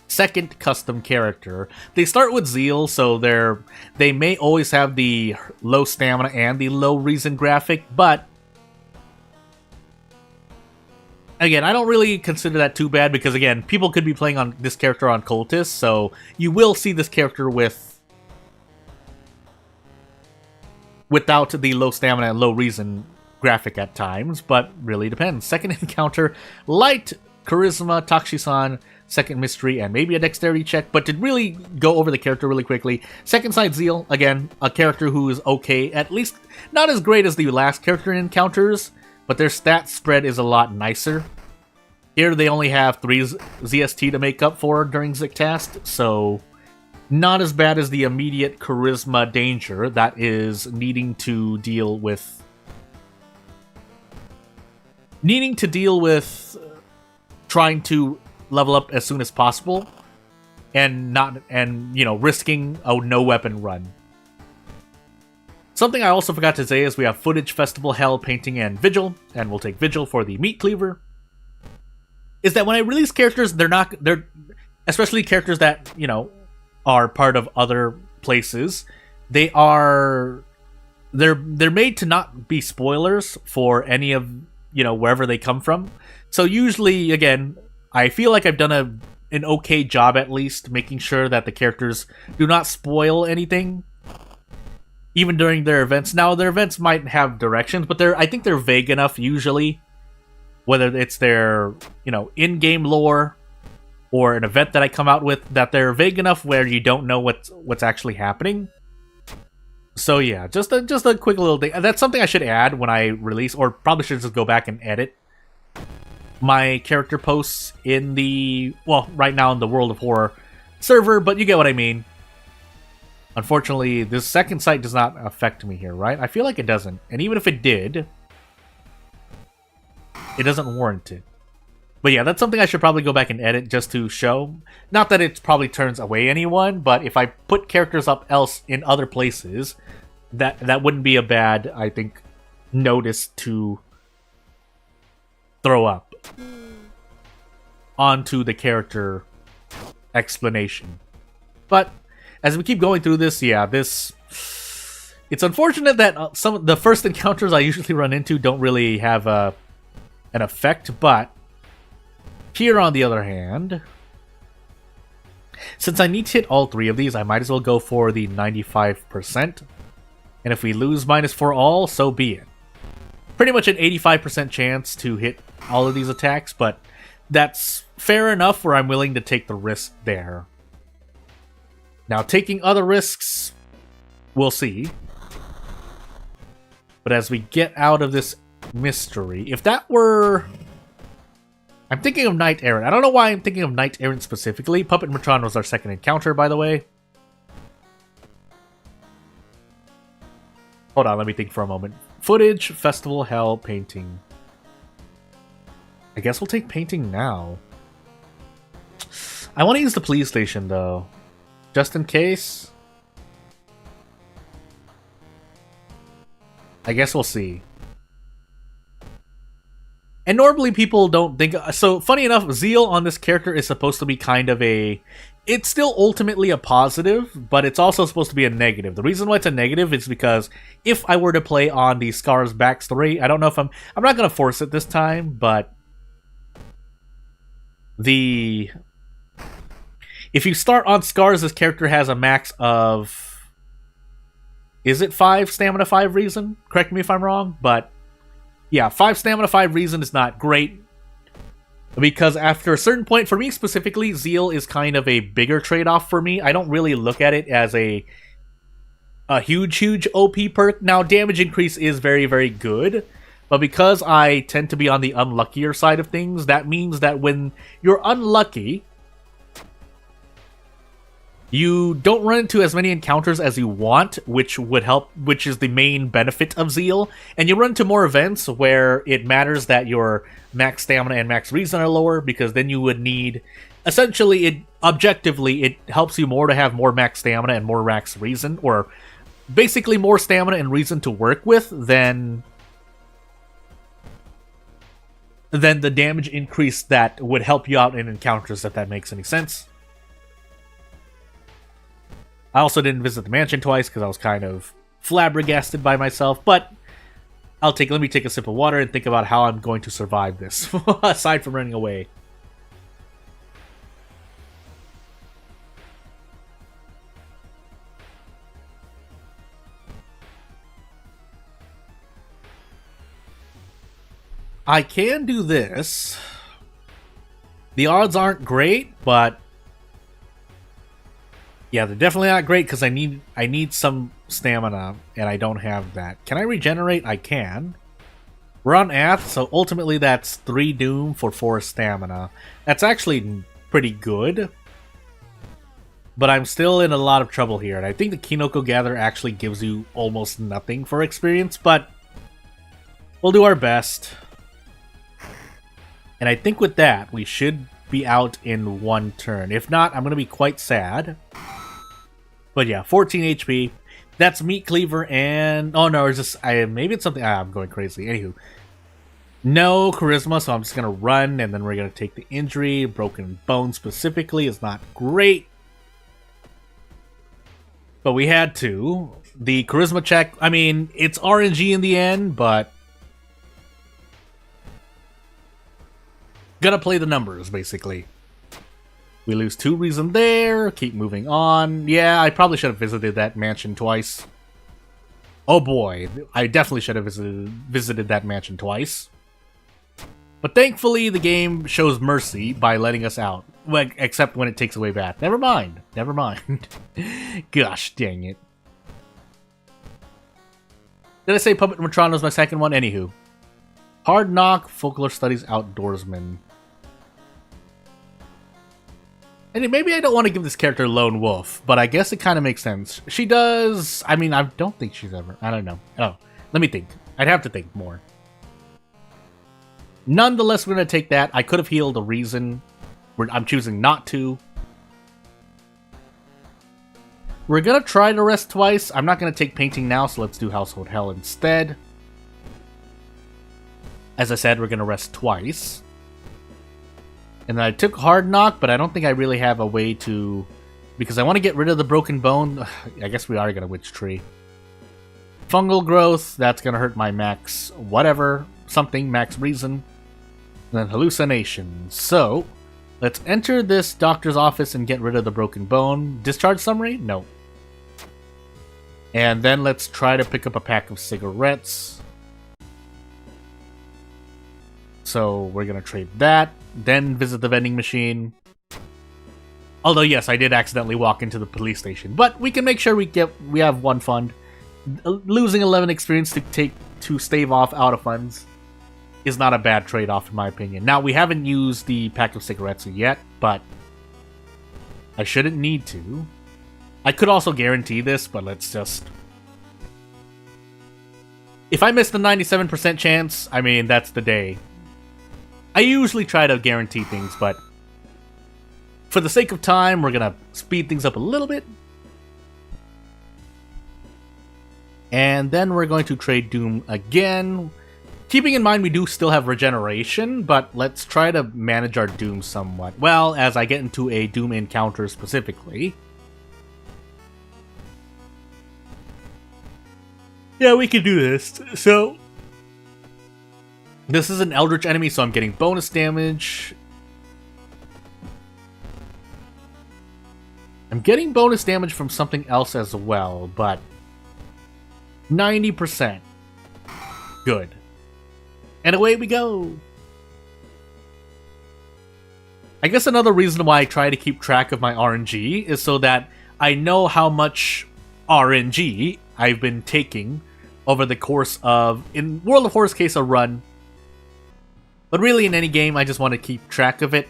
second custom character. They start with Zeal, so they may always have the low stamina and the low reason graphic, but again, I don't really consider that too bad because again, people could be playing on this character on Cultist, so you will see this character without the low stamina and low reason graphic at times, but really depends. Second encounter, light charisma, Takushi-san, second mystery, and maybe a dexterity check. But to really go over the character really quickly, Second Sight Zeal, again, a character who is okay, at least not as great as the last character in Encounters, but their stat spread is a lot nicer. Here they only have 3 ZST to make up for during Ziktast, so not as bad as the immediate charisma danger that is needing to deal with trying to level up as soon as possible and risking a no weapon run. Something I also forgot to say is we have Footage, Festival, Hell, Painting, and Vigil, and we'll take Vigil for the Meat Cleaver. Is that when I release characters, they're especially characters that, are part of other places, they're made to not be spoilers for any of, wherever they come from. So usually, again, I feel like I've done an okay job at least making sure that the characters do not spoil anything, even during their events. Now, their events might have directions, but I think they're vague enough usually, whether it's their, in-game lore or an event that I come out with, that they're vague enough where you don't know what's actually happening. So yeah, just a quick little thing. That's something I should add when I release, or probably should just go back and edit my character posts in the, right now in the World of Horror server, but you get what I mean. Unfortunately, this second site does not affect me here, right? I feel like it doesn't. And even if it did, it doesn't warrant it. But yeah, that's something I should probably go back and edit just to show. Not that it probably turns away anyone, but if I put characters up else in other places, that wouldn't be a bad, I think, notice to throw up onto the character explanation. But as we keep going through this, yeah, it's unfortunate that some of the first encounters I usually run into don't really have an effect, but here on the other hand, since I need to hit all three of these, I might as well go for the 95%. And if we lose -4 all, so be it. Pretty much an 85% chance to hit all of these attacks, but that's fair enough where I'm willing to take the risk there. Now, taking other risks, we'll see. But as we get out of this mystery, if that were... I'm thinking of Knight Errant. I don't know why I'm thinking of Knight Errant specifically. Puppet Matron was our second encounter, by the way. Hold on, let me think for a moment. Footage, festival, hell, painting. I guess we'll take painting now. I want to use the police station, though. Just in case. I guess we'll see. And normally people don't think... So, funny enough, Zeal on this character is supposed to be kind of a... It's still ultimately a positive, but it's also supposed to be a negative. The reason why it's a negative is because if I were to play on the Scar's backstory, I don't know if I'm not going to force it this time, but... If you start on Scars, this character has a max of... Is it 5 stamina, 5 reason? Correct me if I'm wrong, but... Yeah, 5 stamina, 5 reason is not great. Because after a certain point, for me specifically, Zeal is kind of a bigger trade-off for me. I don't really look at it as a huge OP perk. Now, damage increase is very, very good. But because I tend to be on the unluckier side of things, that means that when you're unlucky, you don't run into as many encounters as you want, which would help, which is the main benefit of Zeal. And you run into more events where it matters that your max stamina and max reason are lower, because then you would need... Essentially, objectively, it helps you more to have more max stamina and more max reason, or basically more stamina and reason to work with than the damage increase that would help you out in encounters, if that makes any sense. I also didn't visit the mansion twice because I was kind of flabbergasted by myself, but let me take a sip of water and think about how I'm going to survive this, aside from running away. I can do this. The odds aren't great, but... Yeah, they're definitely not great because I need some stamina, and I don't have that. Can I regenerate? I can. We're on Ath, so ultimately that's 3 Doom for 4 stamina. That's actually pretty good. But I'm still in a lot of trouble here, and I think the Kinoko Gather actually gives you almost nothing for experience, but we'll do our best. And I think with that, we should be out in 1 turn. If not, I'm going to be quite sad. But yeah, 14 HP. That's Meat Cleaver and... Oh no, it's just... maybe it's something... I'm going crazy. Anywho. No Charisma, so I'm just going to run, and then we're going to take the injury. Broken Bone specifically is not great. But we had to. The Charisma check... I mean, it's RNG in the end, but... Gotta play the numbers, basically. We lose 2 reason there. Keep moving on. Yeah, I probably should have visited that mansion twice. Oh boy, I definitely should have visited that mansion twice. But thankfully, the game shows mercy by letting us out. Well, except when it takes away Bath. Never mind. Never mind. Gosh dang it. Did I say Puppet Matron was my second one? Anywho. Hard Knock, Folklore Studies Outdoorsman. And maybe I don't want to give this character Lone Wolf, but I guess it kind of makes sense. She does... I mean, I don't think she's ever... I don't know. Oh, let me think. I'd have to think more. Nonetheless, we're going to take that. I could have healed a reason. I'm choosing not to. We're going to try to rest twice. I'm not going to take painting now, so let's do Household Hell instead. As I said, we're going to rest twice. And then I took Hard Knock, but I don't think I really have a way to... Because I want to get rid of the Broken Bone. I guess we are going to Witch Tree. Fungal Growth, that's going to hurt my max whatever. Something, max reason. And then Hallucination. So, let's enter this doctor's office and get rid of the Broken Bone. Discharge Summary? No. And then let's try to pick up a pack of cigarettes. So, we're going to trade that. Then visit the vending machine. Although, yes, I did accidentally walk into the police station. But we can make sure we have one fund. Losing 11 experience to stave off out of funds is not a bad trade-off in my opinion. Now, we haven't used the pack of cigarettes yet, but I shouldn't need to. I could also guarantee this, but let's just... If I miss the 97% chance, I mean, that's the day. I usually try to guarantee things, but for the sake of time, we're going to speed things up a little bit. And then we're going to trade Doom again. Keeping in mind we do still have regeneration, but let's try to manage our Doom somewhat. Well, as I get into a Doom encounter specifically. Yeah, we can do this. So, this is an Eldritch enemy, so I'm getting bonus damage. I'm getting bonus damage from something else as well, but 90%. Good. And away we go! I guess another reason why I try to keep track of my RNG is so that I know how much RNG I've been taking over the course of, in World of Horror's case, a run. But really, in any game, I just want to keep track of it.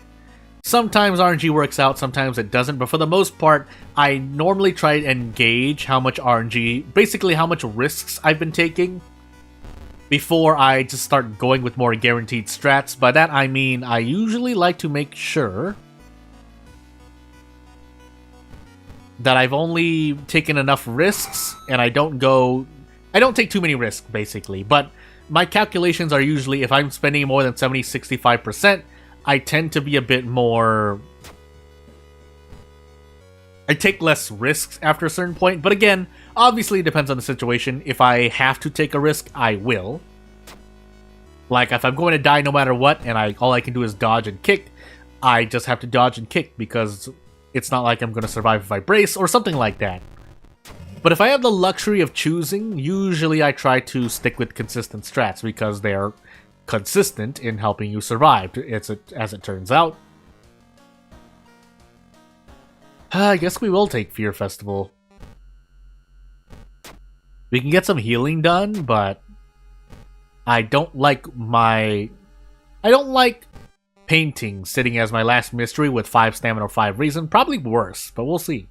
Sometimes RNG works out, sometimes it doesn't, but for the most part, I normally try and gauge how much RNG, basically how much risks I've been taking, before I just start going with more guaranteed strats. By that I mean, I usually like to make sure that I've only taken enough risks, and I don't take too many risks, basically, but my calculations are usually, if I'm spending more than 70-65%, I tend to be a bit more... I take less risks after a certain point, but again, obviously it depends on the situation. If I have to take a risk, I will. Like, if I'm going to die no matter what, and all I can do is dodge and kick, I just have to dodge and kick, because it's not like I'm going to survive if I brace, or something like that. But if I have the luxury of choosing, usually I try to stick with consistent strats, because they're consistent in helping you survive, as it turns out. I guess we will take Fear Festival. We can get some healing done, but I don't like painting sitting as my last mystery with 5 stamina or 5 reason. Probably worse, but we'll see.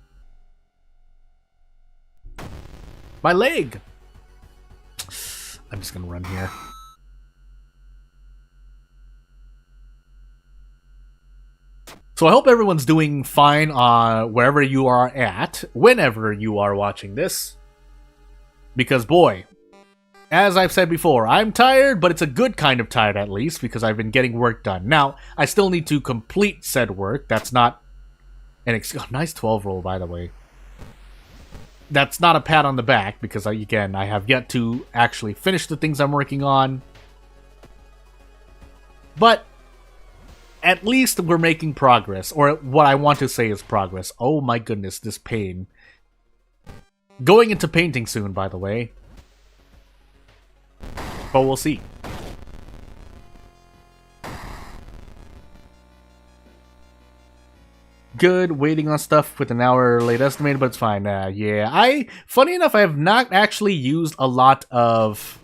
My leg! I'm just gonna run here. So I hope everyone's doing fine wherever you are at, whenever you are watching this. Because boy, as I've said before, I'm tired, but it's a good kind of tired at least, because I've been getting work done. Now, I still need to complete said work. That's not an nice 12 roll, by the way. That's not a pat on the back, because again, I have yet to actually finish the things I'm working on. But at least we're making progress, or what I want to say is progress. Oh my goodness, this pain. Going into painting soon, by the way. But we'll see. Good, waiting on stuff with an hour late estimated, but it's fine. Yeah, funny enough, I have not actually used a lot of,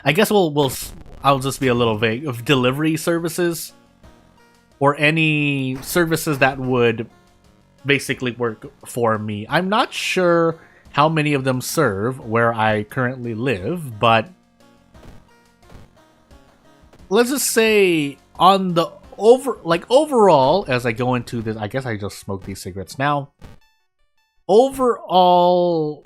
I guess I'll just be a little vague, of delivery services, or any services that would basically work for me. I'm not sure how many of them serve where I currently live, but let's just say on the overall, as I go into this, I guess I just smoke these cigarettes now. Overall,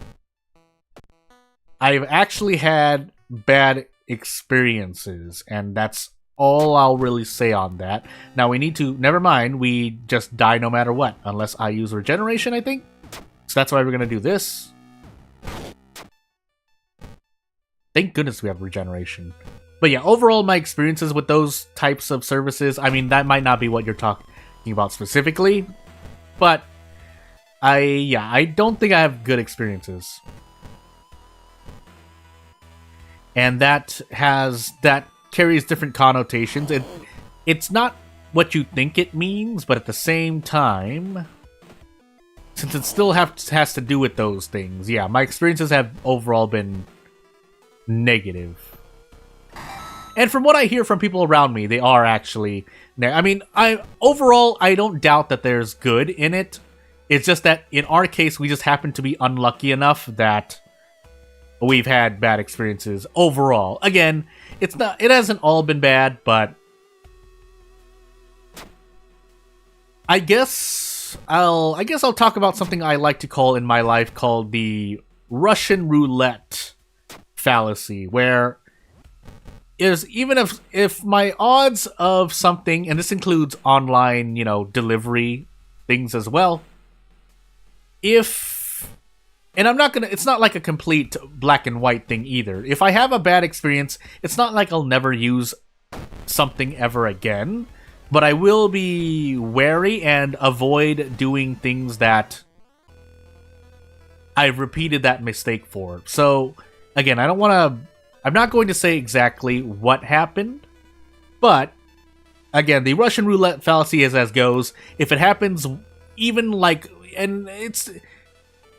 I've actually had bad experiences, and that's all I'll really say on that. Now we need to, never mind, we just die no matter what, unless I use regeneration, I think. So that's why we're gonna do this. Thank goodness we have regeneration. But yeah, overall my experiences with those types of services, I mean, that might not be what you're talking about specifically, but I don't think I have good experiences. And that carries different connotations. It's not what you think it means, but at the same time, since it still has to do with those things, yeah, my experiences have overall been negative. And from what I hear from people around me, they are actually, I mean, overall, I don't doubt that there's good in it. It's just that in our case, we just happen to be unlucky enough that we've had bad experiences overall. Again, it hasn't all been bad, but I guess I'll talk about something I like to call in my life called the Russian roulette fallacy, where is even if my odds of something, and this includes online, delivery things as well, and I'm not gonna, it's not like a complete black and white thing either. If I have a bad experience, it's not like I'll never use something ever again, but I will be wary and avoid doing things that I've repeated that mistake for. So, again, I'm not going to say exactly what happened, but, again, the Russian roulette fallacy is as goes. If it happens even and it's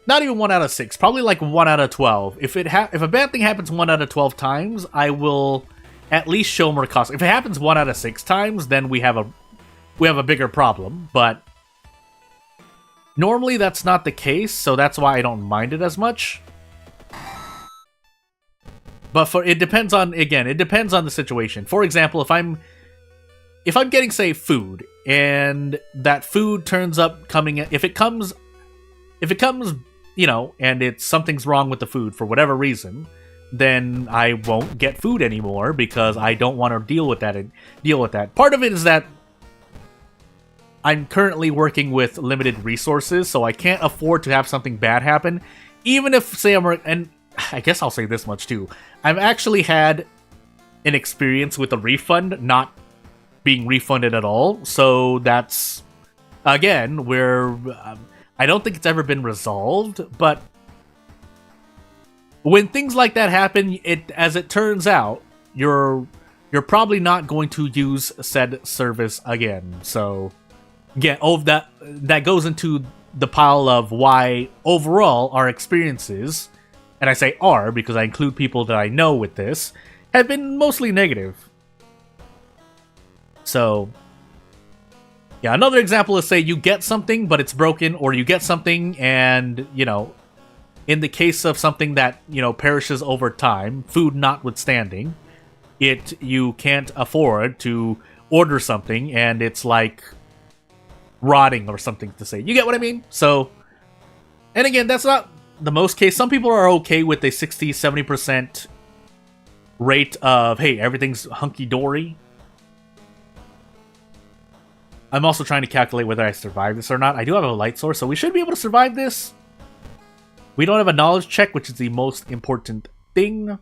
not even 1 out of 6, probably like 1 out of 12. If a bad thing happens 1 out of 12 times, I will at least show more caution. If it happens 1 out of 6 times, then we have a bigger problem, but normally that's not the case, so that's why I don't mind it as much. But it depends on the situation. For example, if I'm getting, say, food, and that food turns up if it comes, and something's wrong with the food for whatever reason, then I won't get food anymore because I don't want to deal with that. Part of it is that I'm currently working with limited resources, so I can't afford to have something bad happen. Even if, say, and I guess I'll say this much too. I've actually had an experience with a refund not being refunded at all, so that's, again, where I don't think it's ever been resolved, but when things like that happen, as it turns out, you're probably not going to use said service again. So, again, that goes into the pile of why overall our experiences, and I say are because I include people that I know with this, have been mostly negative. So, yeah, another example is, say, you get something, but it's broken, or you get something and, in the case of something that, perishes over time, food notwithstanding, you can't afford to order something, and it's like rotting or something to say. You get what I mean? So, and again, that's not the most case. Some people are okay with a 60-70% rate of, hey, everything's hunky-dory. I'm also trying to calculate whether I survive this or not. I do have a light source, so we should be able to survive this. We don't have a knowledge check, which is the most important thing.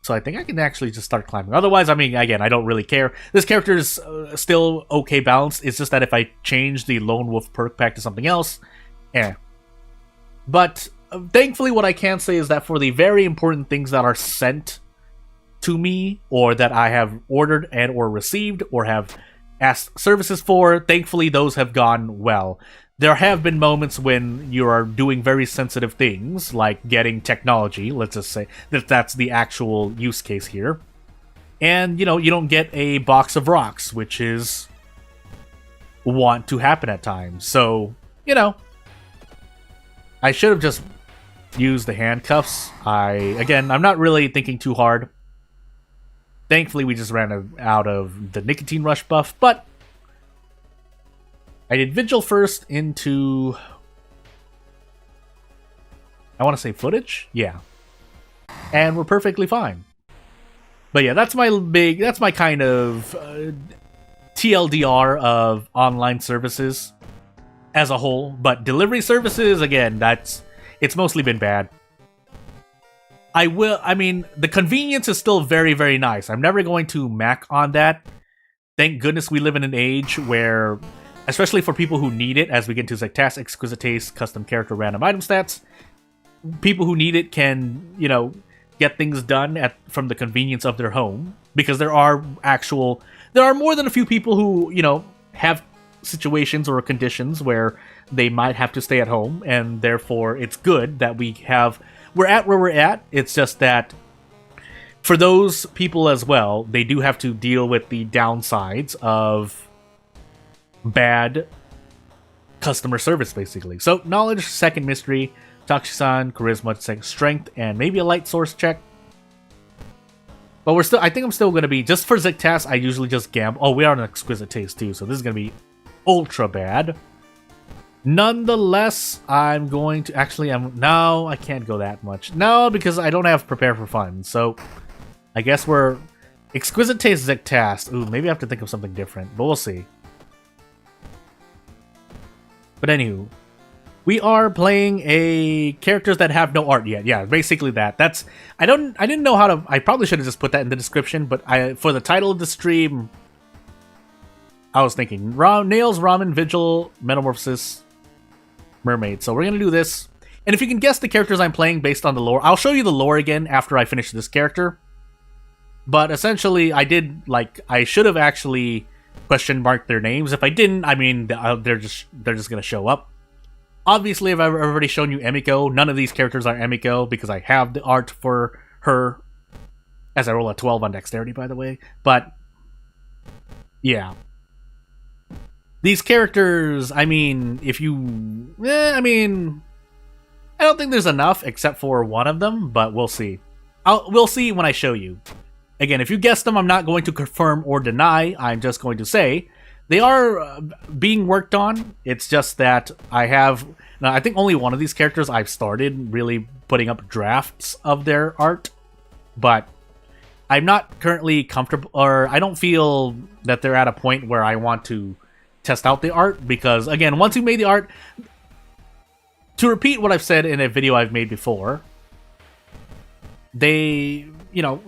So I think I can actually just start climbing. Otherwise, I mean, again, I don't really care. This character is still okay balanced. It's just that if I change the Lone Wolf perk pack to something else, But thankfully, what I can say is that for the very important things that are sent to me, or that I have ordered and or received, or have asked services for, thankfully those have gone well. There have been moments when you are doing very sensitive things, like getting technology, let's just say that that's the actual use case here. And, you know, you don't get a box of rocks, which is want to happen at times. So, you know, I should have just used the handcuffs. Again, I'm not really thinking too hard. Thankfully, we just ran out of the nicotine rush buff, but I did Vigil first into, I want to say footage? Yeah. And we're perfectly fine. But yeah, that's my kind of TLDR of online services as a whole. But delivery services, again, it's mostly been bad. I mean, the convenience is still very, very nice. I'm never going to mac on that. Thank goodness we live in an age where, especially for people who need it, as we get into task, exquisite taste, custom character, random item stats, people who need it can, you know, get things done from the convenience of their home. Because there are more than a few people who, you know, have situations or conditions where they might have to stay at home, and therefore it's good that we're at where we're at. It's just that for those people as well, they do have to deal with the downsides of bad customer service, basically. So, knowledge, second mystery, Takushi-san, charisma, strength, and maybe a light source check. But I think I'm still going to be, just for Zictas, I usually just gamble. Oh, we are an exquisite taste too, so this is going to be ultra bad. Nonetheless, I'm going to, no, I can't go that much. No, because I don't have prepare for fun, so I guess we're exquisite taste Zictas. Ooh, maybe I have to think of something different, but we'll see. But anywho, we are playing characters that have no art yet. Yeah, basically that. I didn't know how to. I probably should have just put that in the description, but for the title of the stream, I was thinking Nails, Ramen, Vigil, Metamorphosis, Mermaid. So we're gonna do this, and if you can guess the characters I'm playing based on the lore, I'll show you the lore again after I finish this character. But essentially, I should have actually question marked their names. If I didn't, I mean, they're just gonna show up. Obviously, I've already shown you Emiko. None of these characters are Emiko because I have the art for her, as I roll a 12 on dexterity, by the way. But yeah, these characters, I mean, I don't think there's enough except for one of them, but we'll see. We'll see when I show you. Again, if you guess them, I'm not going to confirm or deny. I'm just going to say they are being worked on. It's just that I think only one of these characters I've started really putting up drafts of their art, but I'm not currently comfortable, or I don't feel that they're at a point where I want to test out the art, because again, once you made the art, to repeat what I've said in a video I've made before, the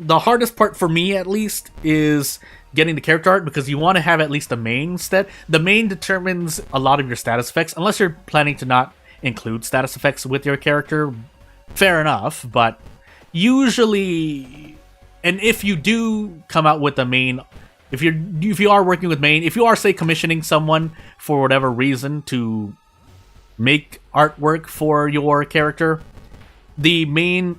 hardest part for me at least is getting the character art, because you want to have at least the main stat. The main determines a lot of your status effects, unless you're planning to not include status effects with your character. Fair enough, but usually, and if you do come out with the main, if you are working with main, if you are, say, commissioning someone for whatever reason to make artwork for your character, the main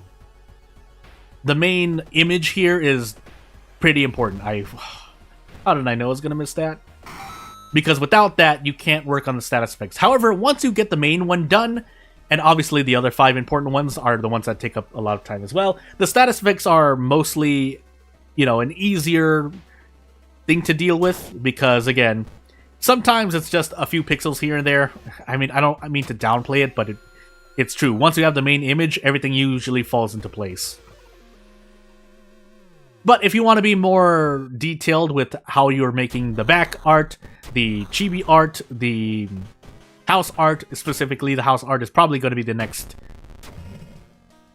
image here is pretty important. How did I know I was going to miss that? Because without that, you can't work on the status effects. However, once you get the main one done, and obviously the other 5 important ones are the ones that take up a lot of time as well, the status effects are mostly, an easier thing to deal with, because again, sometimes it's just a few pixels here and there. I mean, I don't mean to downplay it, but it's true. Once you have the main image, everything usually falls into place. But if you want to be more detailed with how you're making the back art, the chibi art, the house art, specifically the house art is probably going to be the next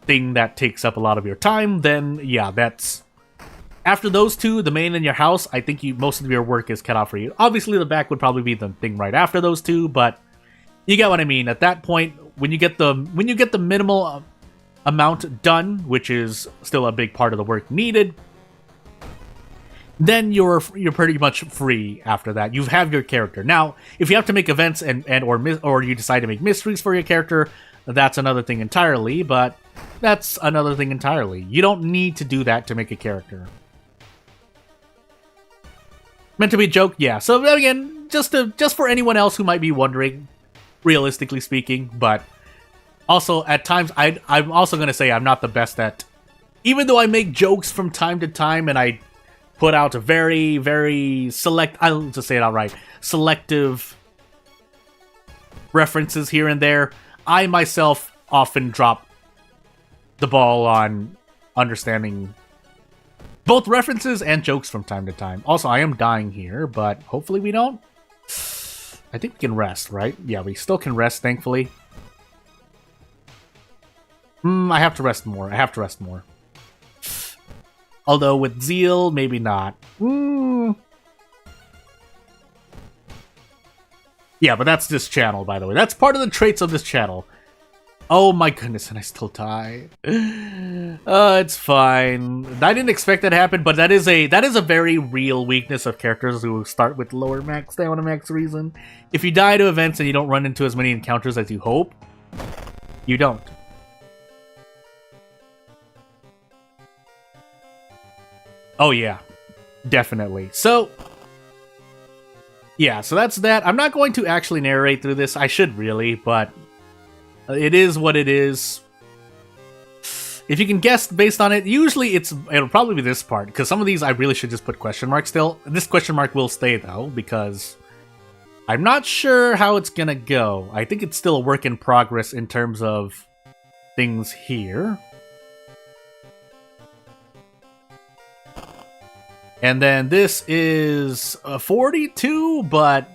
thing that takes up a lot of your time, then yeah, that's... After those two, the main and your house, I think most of your work is cut off for you. Obviously, the back would probably be the thing right after those two, but you get what I mean. At that point, when you get the minimal amount done, which is still a big part of the work needed, then you're pretty much free after that. You have your character. Now, if you have to make events or you decide to make mysteries for your character, that's another thing entirely, but that's another thing entirely. You don't need to do that to make a character. Meant to be a joke? Yeah. So again, just for anyone else who might be wondering, realistically speaking, but also at times I'm also going to say I'm not the best at... Even though I make jokes from time to time and I put out a very, very I'll just say it outright, selective references here and there, I myself often drop the ball on understanding both references and jokes from time to time. Also, I am dying here, but hopefully we don't. I think we can rest, right? Yeah, we still can rest, thankfully. I have to rest more. Although with zeal, maybe not. Yeah, but that's this channel, by the way. That's part of the traits of this channel. Oh my goodness, and I still die. It's fine. I didn't expect that to happen, but that is a very real weakness of characters who start with lower max stamina max reason. If you die to events and you don't run into as many encounters as you hope, you don't. Oh yeah, definitely. So, yeah, so that's that. I'm not going to actually narrate through this. I should really, but it is what it is. If you can guess based on it, usually it'll probably be this part, because some of these I really should just put question marks still. This question mark will stay though, because I'm not sure how it's gonna go. I think it's still a work in progress in terms of things here. And then this is 42, but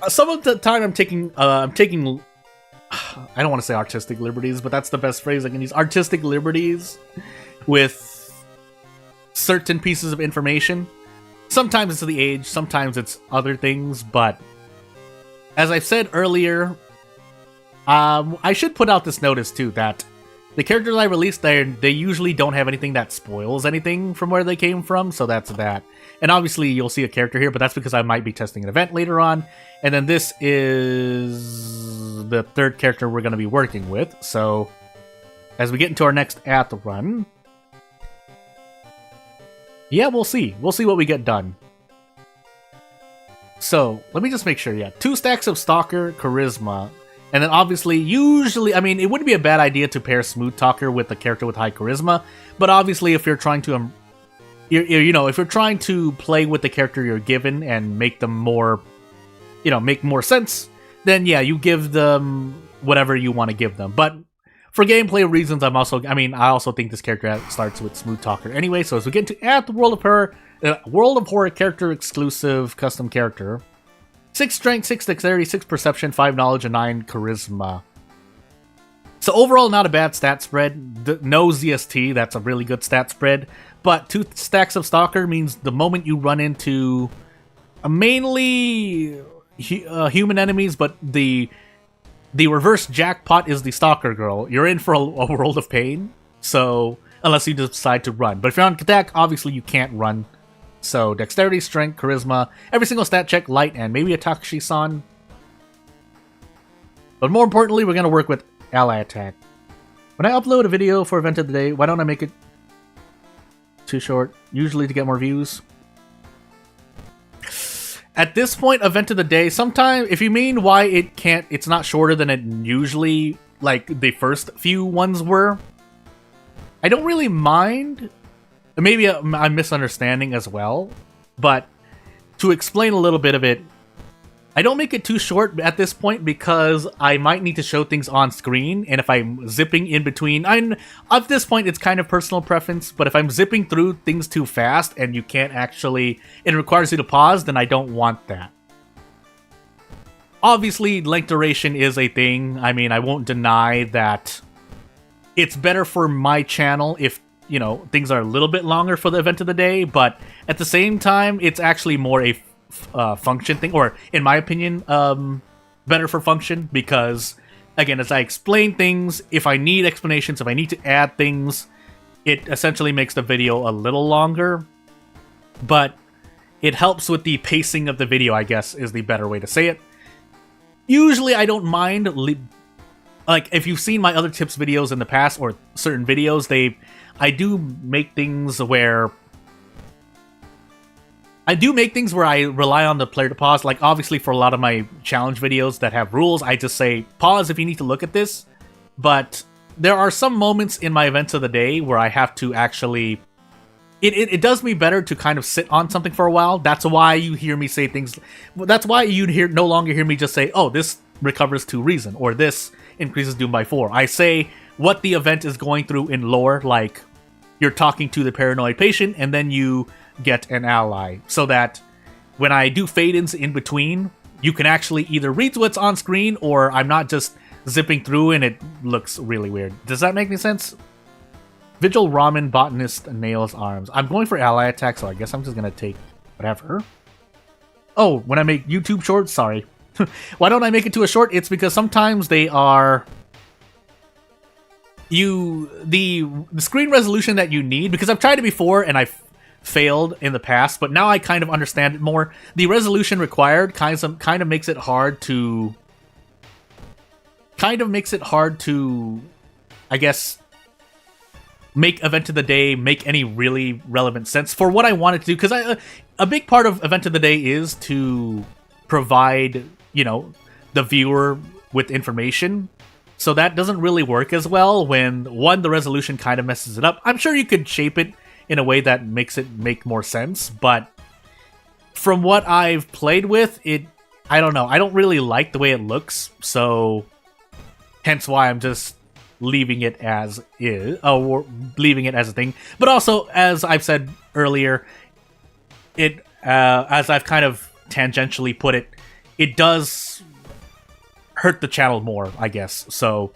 some of the time I'm taking I don't want to say artistic liberties, but that's the best phrase I can use. Artistic liberties with certain pieces of information. Sometimes it's the age, sometimes it's other things, but as I've said earlier, I should put out this notice too, that the characters I released there, they usually don't have anything that spoils anything from where they came from, so that's that. And obviously you'll see a character here, but that's because I might be testing an event later on. And then this is the third character we're going to be working with, so as we get into our next Ath run, yeah, we'll see. We'll see what we get done. So, let me just make sure, yeah. 2 stacks of Stalker, Charisma. And then obviously, usually, I mean, it wouldn't be a bad idea to pair Smooth Talker with a character with high charisma, but obviously if you're trying to, you know, if you're trying to play with the character you're given and make them more, you know, make more sense, then yeah, you give them whatever you want to give them. But for gameplay reasons, I also think this character starts with Smooth Talker anyway, so as we get into Ath, World of Horror character exclusive custom character, 6 strength, 6 dexterity, 6 perception, 5 knowledge, and 9 charisma. So overall, not a bad stat spread. No ZST, that's a really good stat spread. But 2 stacks of Stalker means the moment you run into mainly human enemies, but the reverse jackpot is the Stalker girl, you're in for a world of pain. So, unless you decide to run. But if you're on attack, obviously you can't run. So, dexterity, strength, charisma, every single stat check, light, and maybe a Takushi-san. But more importantly, we're going to work with ally attack. When I upload a video for event of the day, why don't I make it too short? Usually to get more views. At this point, event of the day, sometimes, if you mean why it's not shorter than it usually, like, the first few ones were, I don't really mind. Maybe I'm misunderstanding as well, but to explain a little bit of it, I don't make it too short at this point because I might need to show things on screen, and if I'm zipping in between, at this point it's kind of personal preference, but if I'm zipping through things too fast and you can't actually, it requires you to pause, then I don't want that. Obviously, length duration is a thing. I mean, I won't deny that it's better for my channel if, you know, things are a little bit longer for the event of the day, but at the same time, it's actually more a function thing, or in my opinion, better for function, because again, as I explain things, if I need explanations, if I need to add things, it essentially makes the video a little longer, but it helps with the pacing of the video, I guess, is the better way to say it. Usually, I don't mind, like, if you've seen my other tips videos in the past, or certain videos, I do make things where I rely on the player to pause. Like, obviously, for a lot of my challenge videos that have rules, I just say, pause if you need to look at this. But there are some moments in my events of the day where I have to actually... It does me better to kind of sit on something for a while. That's why you hear me say things... That's why you no longer hear me just say, oh, this recovers 2 reason, or this increases doom by 4. I say what the event is going through in lore, like you're talking to the paranoid patient, and then you get an ally, so that when I do fade-ins in between, you can actually either read what's on screen, or I'm not just zipping through and it looks really weird. Does that make any sense? Vigil Ramen Botanist nails arms. I'm going for ally attack, so I guess I'm just gonna take whatever. Oh, when I make YouTube shorts, sorry. Why don't I make it to a short? It's because sometimes they are... The screen resolution that you need, because I've tried it before and I've failed in the past, but now I kind of understand it more. The resolution required kind of makes it hard to... I guess, make Event of the Day make any really relevant sense for what I wanted to do, because a big part of Event of the Day is to provide, you know, the viewer with information. So that doesn't really work as well when, one, the resolution kind of messes it up. I'm sure you could shape it in a way that makes it make more sense, but from what I've played with, I don't know. I don't really like the way it looks, so hence why I'm just leaving it as is, or leaving it as a thing. But also, as I've said earlier, as I've kind of tangentially put it, it does hurt the channel more, I guess. So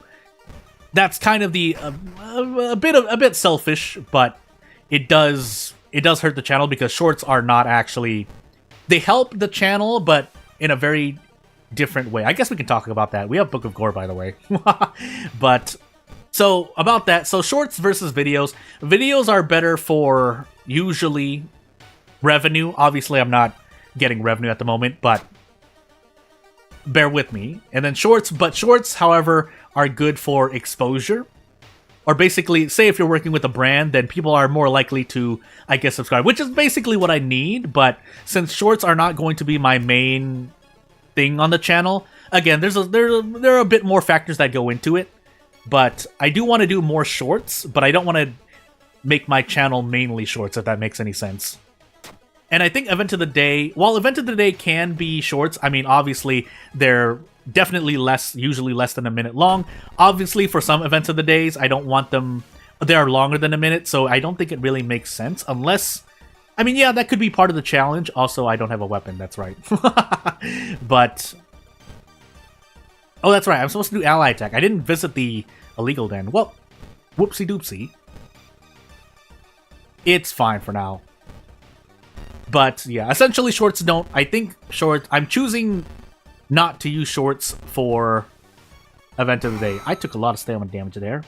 that's kind of the a bit selfish, but it does hurt the channel because shorts are not actually, they help the channel, but in a very different way. I guess we can talk about that. We have Book of Gore, by the way. But so about that, so shorts versus videos. Videos are better for usually revenue. Obviously, I'm not getting revenue at the moment, but bear with me. And then shorts, however, are good for exposure. Or basically, say if you're working with a brand, then people are more likely to, I guess, subscribe, which is basically what I need. But since shorts are not going to be my main thing on the channel, again, there are a bit more factors that go into it. But I do want to do more shorts, but I don't want to make my channel mainly shorts, if that makes any sense. And I think Event of the Day, while Event of the Day can be shorts, I mean, obviously, they're definitely usually less than a minute long. Obviously, for some Events of the Days, I don't want them, they are longer than a minute, so I don't think it really makes sense, unless, I mean, yeah, that could be part of the challenge. Also, I don't have a weapon, that's right. But, oh, that's right, I'm supposed to do ally attack. I didn't visit the illegal den. Well, whoopsie doopsie. It's fine for now. But, yeah, essentially shorts don't... I think shorts... I'm choosing not to use shorts for Event of the Day. I took a lot of stamina damage there.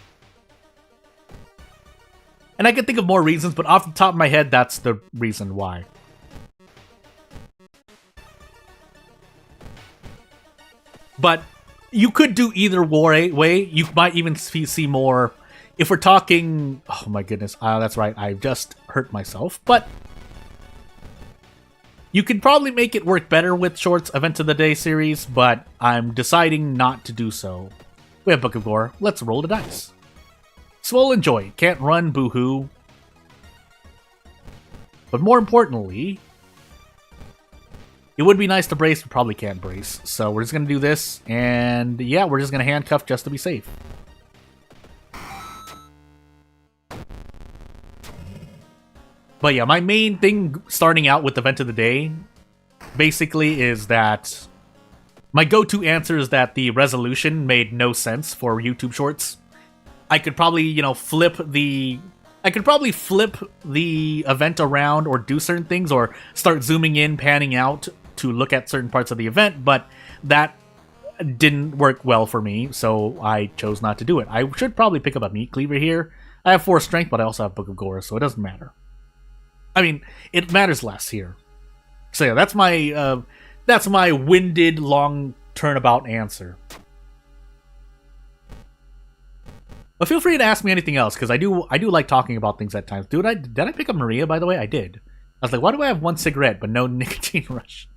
And I can think of more reasons, but off the top of my head, that's the reason why. But you could do either way. You might even see more... If we're talking... Oh my goodness. That's right. I just hurt myself. But... You could probably make it work better with shorts Event of the Day series, but I'm deciding not to do so. We have Book of Gore. Let's roll the dice. Swollen Joy. Can't run, boo-hoo. But more importantly, it would be nice to brace, but probably can't brace. So we're just going to do this, and yeah, we're just going to handcuff just to be safe. But yeah, my main thing starting out with Event of the Day basically is that my go-to answer is that the resolution made no sense for YouTube Shorts. I could probably, you know, flip the event around or do certain things or start zooming in, panning out to look at certain parts of the event, but that didn't work well for me, so I chose not to do it. I should probably pick up a meat cleaver here. I have 4 strength, but I also have Book of Gore, so it doesn't matter. I mean, it matters less here. So yeah, that's my winded, long turnabout answer. But feel free to ask me anything else, because I do like talking about things at times. Did I pick up Maria, by the way? I did. I was like, why do I have 1 cigarette but no nicotine rush?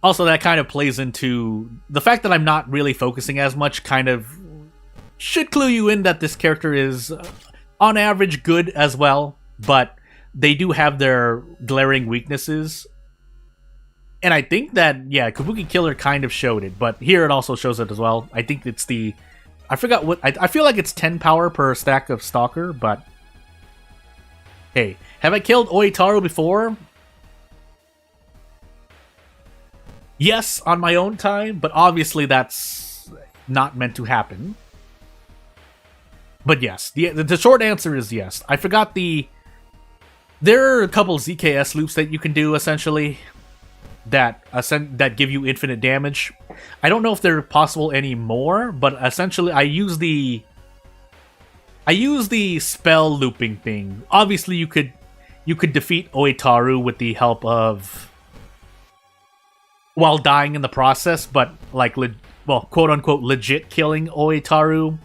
Also, that kind of plays into the fact that I'm not really focusing as much, kind of should clue you in that this character is, on average, good as well, but they do have their glaring weaknesses. And I think that, yeah, Kabuki Killer kind of showed it, but here it also shows it as well. I think it's I forgot what, I feel like it's 10 power per stack of Stalker, but hey, have I killed Oitaru before? Yes, on my own time, but obviously that's not meant to happen. But yes, the short answer is yes. I forgot there are a couple ZKS loops that you can do, essentially, that give you infinite damage. I don't know if they're possible anymore, but essentially I use the spell looping thing. Obviously, you could defeat Oitaru with the help of, while dying in the process, but like, quote unquote, legit killing Oitaru.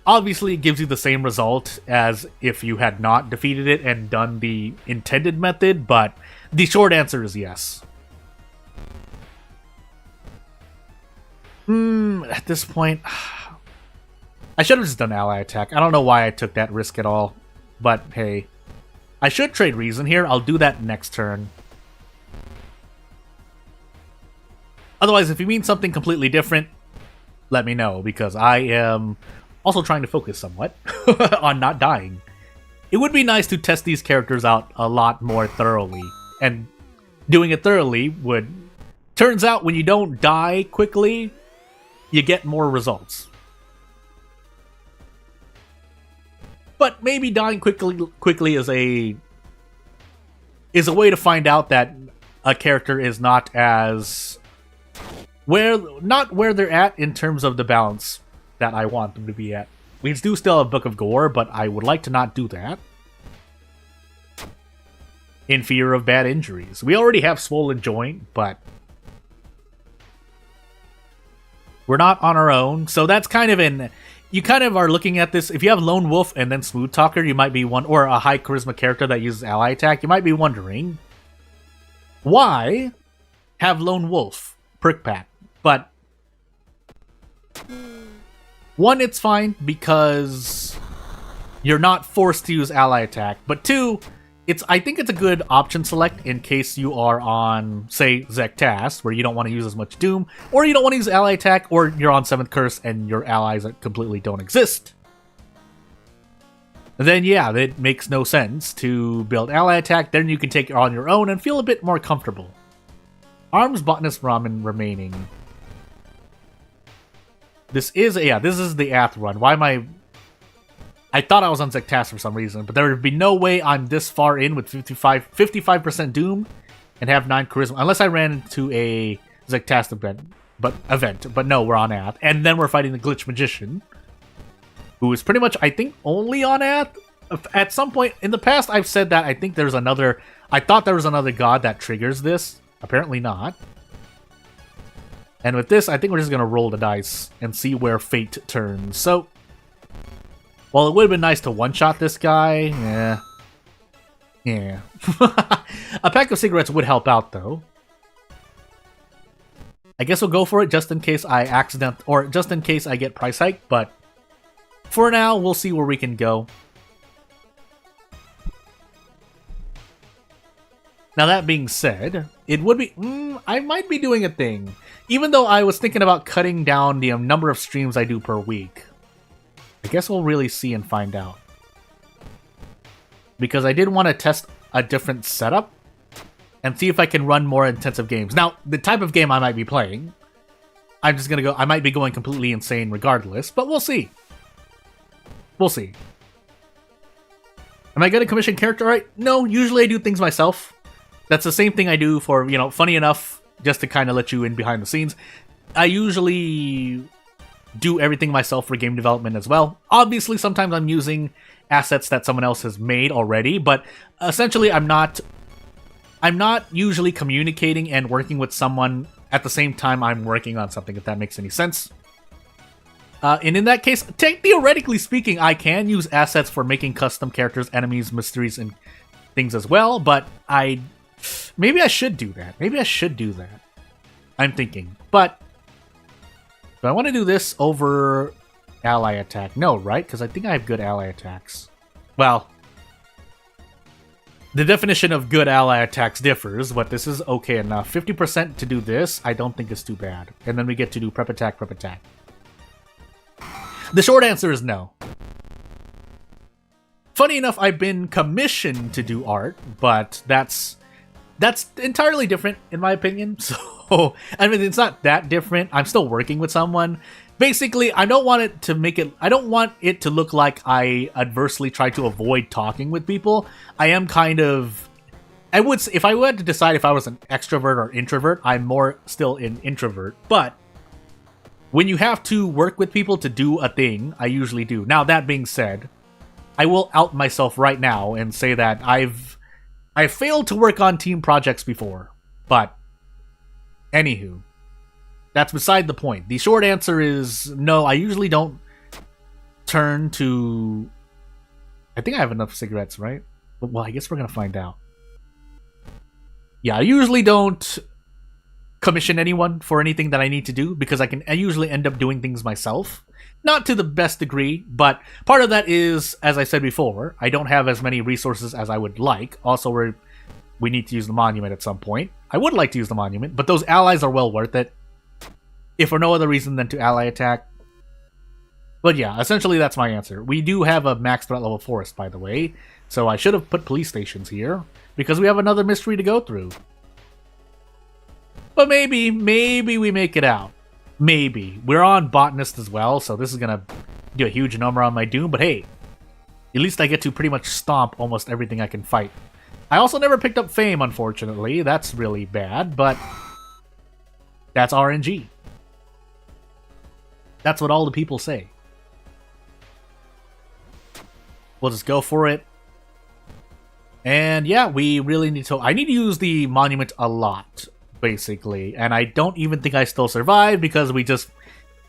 Obviously, it gives you the same result as if you had not defeated it and done the intended method, but the short answer is yes. At this point, I should have just done ally attack. I don't know why I took that risk at all, but hey. I should trade reason here. I'll do that next turn. Otherwise, if you mean something completely different, let me know, because I am also trying to focus somewhat on not dying. It would be nice to test these characters out a lot more thoroughly, and doing it thoroughly would... Turns out when you don't die quickly, you get more results. But maybe dying quickly is a way to find out that a character is not as... not where they're at in terms of the balance that I want them to be at. We do still have Book of Gore, but I would like to not do that, in fear of bad injuries. We already have Swollen Joint, but we're not on our own, so that's kind of an... You kind of are looking at this... If you have Lone Wolf and then Smooth Talker, you might be or a high charisma character that uses ally attack, you might be wondering, why have Lone Wolf Prick Pack? But one, it's fine because you're not forced to use ally attack. But two, I think it's a good option select in case you are on, say, Zektas, where you don't want to use as much Doom, or you don't want to use ally attack, or you're on 7th Curse and your allies completely don't exist. Then yeah, it makes no sense to build ally attack. Then you can take it on your own and feel a bit more comfortable. Arms Botanist Ramen remaining. This is the Ath run. Why am I thought I was on Zektas for some reason, but there would be no way I'm this far in with 55% Doom and have 9 Charisma, unless I ran into a Zektas event. But no, we're on Ath. And then we're fighting the Glitch Magician, who is pretty much, I think, only on Ath. At some point in the past, I've said that I thought there was another god that triggers this. Apparently not. And with this, I think we're just going to roll the dice and see where fate turns. So, well, it would have been nice to one-shot this guy. Yeah. A pack of cigarettes would help out, though. I guess we'll go for it just in case just in case I get price hike, but for now, we'll see where we can go. Now, that being said, it would be... I might be doing a thing. Even though I was thinking about cutting down the number of streams I do per week. I guess we'll really see and find out. Because I did want to test a different setup and see if I can run more intensive games. Now, the type of game I might be playing, I'm just gonna go. I might be going completely insane regardless, but we'll see. We'll see. Am I gonna commission character art? No, usually I do things myself. That's the same thing I do for, you know, funny enough, just to kind of let you in behind the scenes. I usually do everything myself for game development as well. Obviously, sometimes I'm using assets that someone else has made already, but essentially I'm not usually communicating and working with someone at the same time I'm working on something, if that makes any sense. And in that case, theoretically speaking, I can use assets for making custom characters, enemies, mysteries, and things as well, but maybe I should do that. Maybe I should do that. I'm thinking. But do I want to do this over ally attack? No, right? Because I think I have good ally attacks. Well, the definition of good ally attacks differs, but this is okay enough. 50% to do this, I don't think is too bad. And then we get to do prep attack, prep attack. The short answer is no. Funny enough, I've been commissioned to do art, but that's entirely different in my opinion. So, I mean, it's not that different. I'm still working with someone. Basically, I don't want it to look like I adversely try to avoid talking with people. I am kind of, I would say, if I had to decide if I was an extrovert or introvert, I'm more still an introvert. But when you have to work with people to do a thing, I usually do. Now, that being said, I will out myself right now and say that I've failed to work on team projects before. But anywho, that's beside the point. The short answer is no, I usually don't turn to... I think I have enough cigarettes, right? Well, I guess we're going to find out. Yeah, I usually don't commission anyone for anything that I need to do because I usually end up doing things myself. Not to the best degree, but part of that is, as I said before, I don't have as many resources as I would like. Also, we need to use the monument at some point. I would like to use the monument, but those allies are well worth it. If for no other reason than to ally attack. But yeah, essentially that's my answer. We do have a max threat level forest, by the way, so I should have put police stations here, because we have another mystery to go through. But maybe we make it out. Maybe. We're on botanist as well, so this is gonna do a huge number on my doom, but hey, at least I get to pretty much stomp almost everything I can fight. I also never picked up fame, unfortunately. That's really bad, but that's RNG. That's what all the people say. We'll just go for it. And yeah, we really need to... I need to use the monument a lot, basically. And I don't even think I still survived because we just...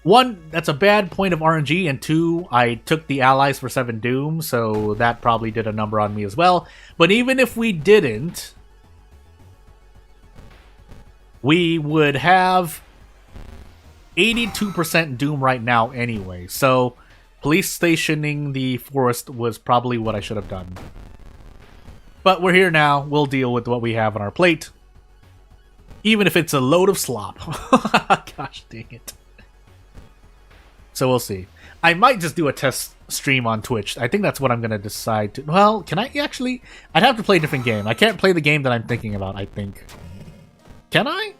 One, that's a bad point of RNG, and two, I took the allies for 7 doom, so that probably did a number on me as well. But even if we didn't, we would have 82% doom right now anyway, so police stationing the forest was probably what I should have done. But we're here now, we'll deal with what we have on our plate. Even if it's a load of slop. Gosh dang it. So we'll see. I might just do a test stream on Twitch. I think that's what I'm going to decide to... Well, can I actually... I'd have to play a different game. I can't play the game that I'm thinking about, I think. Can I?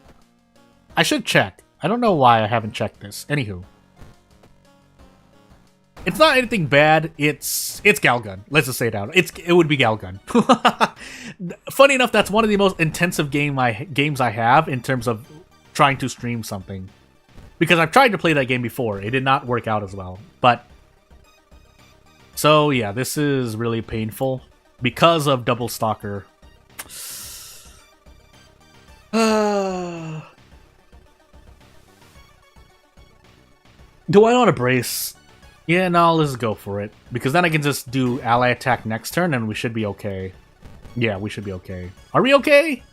I should check. I don't know why I haven't checked this. Anywho. It's not anything bad. It's Galgun. Let's just say it out. It would be Galgun. Funny enough, that's one of the most intensive games I have in terms of trying to stream something. Because I've tried to play that game before. It did not work out as well. But... So, yeah, this is really painful. Because of Double Stalker. Do I want to brace? Yeah, no, let's go for it. Because then I can just do ally attack next turn and we should be okay. Yeah, we should be okay. Are we okay?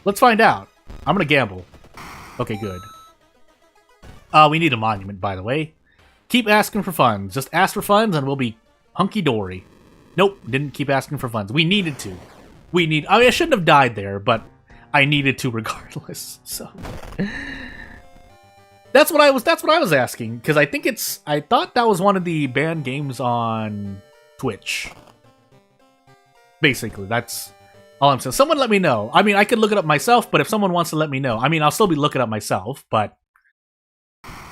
Let's find out. I'm gonna gamble. Okay, good. We need a monument, by the way. Keep asking for funds. Just ask for funds and we'll be hunky-dory. Nope, didn't keep asking for funds. We needed to. I mean, I shouldn't have died there, but I needed to regardless, so... That's what I was asking, because I thought that was one of the banned games on Twitch. Basically, that's All I'm saying, someone let me know. I mean, I could look it up myself, but if someone wants to let me know, I mean, I'll still be looking up myself, but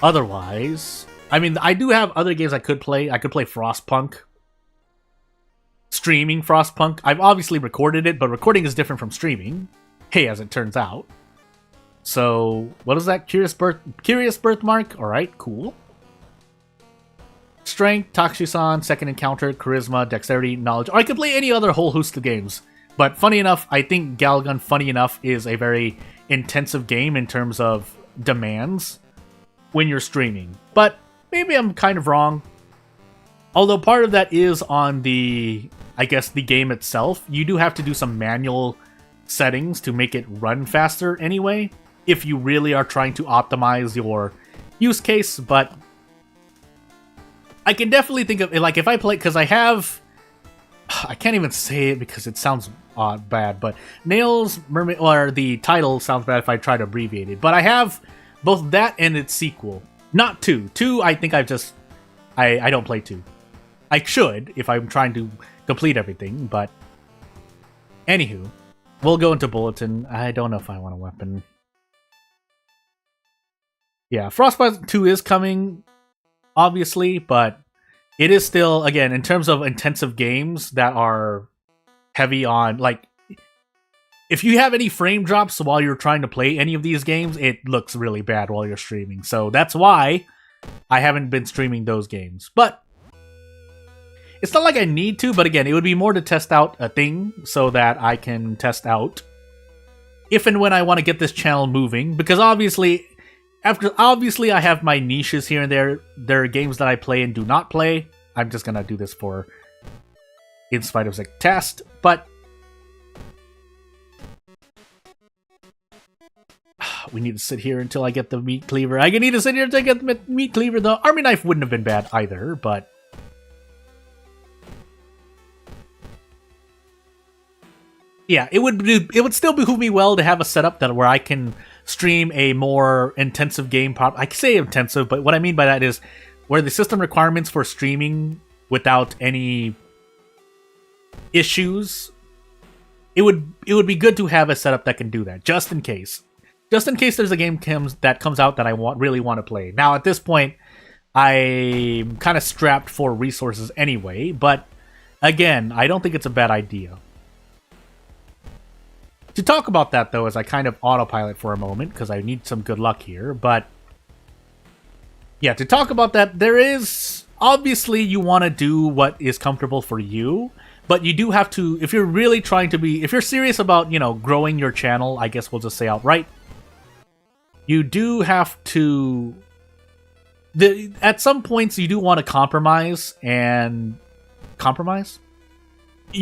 otherwise, I mean, I do have other games I could play. I could play Frostpunk. Streaming Frostpunk. I've obviously recorded it, but recording is different from streaming. Hey, as it turns out. So, what is that? Curious Birthmark? Alright, cool. Strength, Takushisan, Second Encounter, Charisma, Dexterity, Knowledge. Or I could play any other whole host of games. But funny enough, I think Galgun, funny enough, is a very intensive game in terms of demands when you're streaming. But maybe I'm kind of wrong. Although part of that is on the, I guess, the game itself. You do have to do some manual settings to make it run faster anyway, if you really are trying to optimize your use case. But I can definitely think of it, like, if I play, because I can't even say it because it sounds bad, but Nails Mermaid, or the title sounds bad if I try to abbreviate it, but I have both that and its sequel. Not 2. 2, I think I don't play 2. I should, if I'm trying to complete everything, but anywho, we'll go into Bulletin. I don't know if I want a weapon. Yeah, Frostbite 2 is coming, obviously, but it is still, again, in terms of intensive games that are heavy on, like, if you have any frame drops while you're trying to play any of these games, it looks really bad while you're streaming. So that's why I haven't been streaming those games. But it's not like I need to, but again, it would be more to test out a thing so that I can test out if and when I want to get this channel moving. Because obviously I have my niches here and there. There are games that I play and do not play. I'm just gonna do this for in spite of like test, but we need to sit here until I get the meat cleaver. I need to sit here until I get the meat cleaver. The army knife wouldn't have been bad either, but yeah, it would still behoove me well to have a setup that where I can stream a more intensive game. I say intensive, but what I mean by that is where the system requirements for streaming without any issues, it would be good to have a setup that can do that, just in case there's a game that comes out that I really want to play. Now at this point, I'm kind of strapped for resources anyway, but again, I don't think it's a bad idea. To talk about that, though, as I kind of autopilot for a moment, because I need some good luck here, but yeah, to talk about that, there is, obviously, you want to do what is comfortable for you, but you do have to, if you're really trying to be, if you're serious about, you know, growing your channel, I guess we'll just say outright, you do have to, at some points, you do want to compromise. You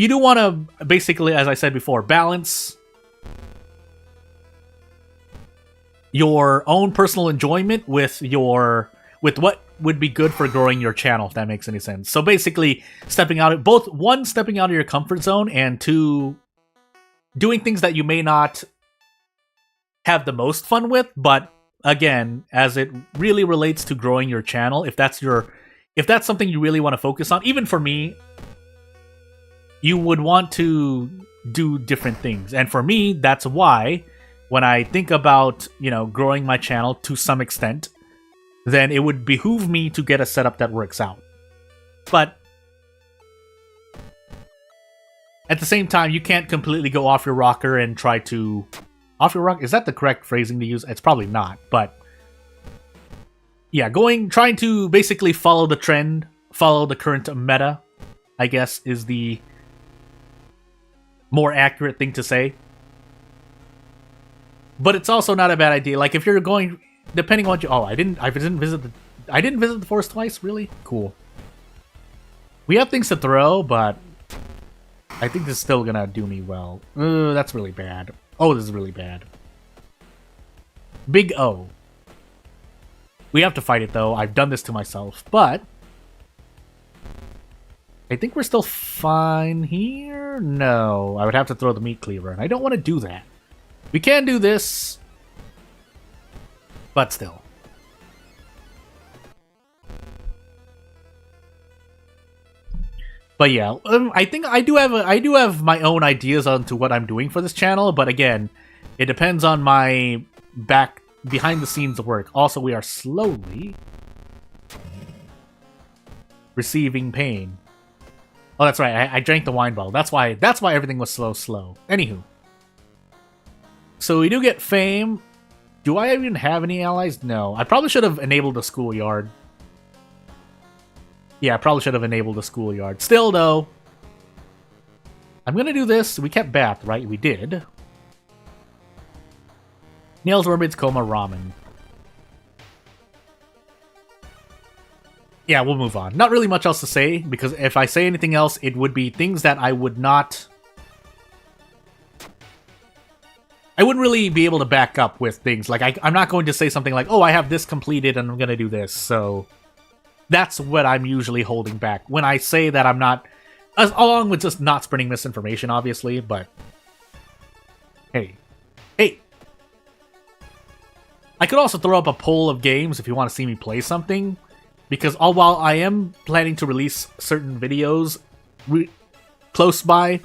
do want to, basically, as I said before, balance your own personal enjoyment with what would be good for growing your channel, if that makes any sense. So basically, stepping out of your comfort zone, and 2, doing things that you may not have the most fun with, but again, as it really relates to growing your channel, if that's something you really want to focus on, even for me, you would want to do different things. And for me, that's why when I think about, you know, growing my channel to some extent, then it would behoove me to get a setup that works out. But at the same time, you can't completely go off your rocker and try to... Off your rocker? Is that the correct phrasing to use? It's probably not, but... yeah, trying to basically follow the trend, follow the current meta, I guess, is the more accurate thing to say. But it's also not a bad idea. Like, if you're going... Depending on what you... Oh, I didn't visit the forest twice? Really? Cool. We have things to throw, but I think this is still gonna do me well. That's really bad. Oh, this is really bad. Big O. We have to fight it, though. I've done this to myself, but I think we're still fine here? No. I would have to throw the meat cleaver, and I don't want to do that. We can do this, but still. But yeah, I think I do have my own ideas onto what I'm doing for this channel, but again, it depends on my behind the scenes work. Also, we are slowly receiving pain. Oh, that's right. I drank the wine bottle. That's why everything was slow. Anywho, so we do get fame. Do I even have any allies? No. I probably should have enabled the schoolyard. Yeah, I probably should have enabled the schoolyard. Still, though, I'm gonna do this. We kept Bath, right? We did. Nails, Mermaids, Coma, Ramen. Yeah, we'll move on. Not really much else to say, because if I say anything else, it would be things that I would not... I wouldn't really be able to back up with things. Like, I'm not going to say something like, oh, I have this completed and I'm gonna do this, so... That's what I'm usually holding back. When I say that I'm not... Along with just not spreading misinformation, obviously, but... Hey. I could also throw up a poll of games if you want to see me play something. Because while I am planning to release certain videos close by,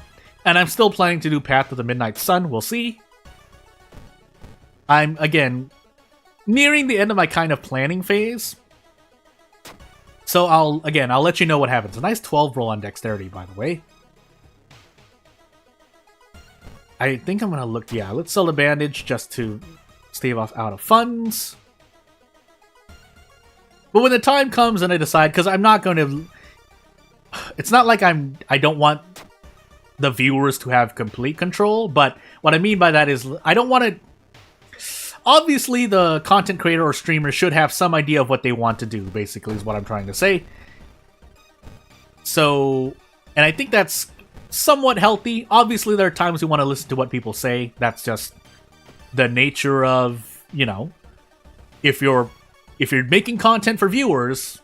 and I'm still planning to do Path of the Midnight Sun, we'll see. I'm, again, nearing the end of my kind of planning phase. So I'll let you know what happens. A nice 12 roll on dexterity, by the way. I think I'm gonna look, yeah, let's sell the bandage just to stave off out of funds. But when the time comes and I decide, because I'm not going to... It's not like I don't want the viewers to have complete control, but what I mean by that is I don't want to... Obviously, the content creator or streamer should have some idea of what they want to do, basically, is what I'm trying to say. So, and I think that's somewhat healthy. Obviously, there are times we want to listen to what people say. That's just the nature of, you know, if you're making content for viewers,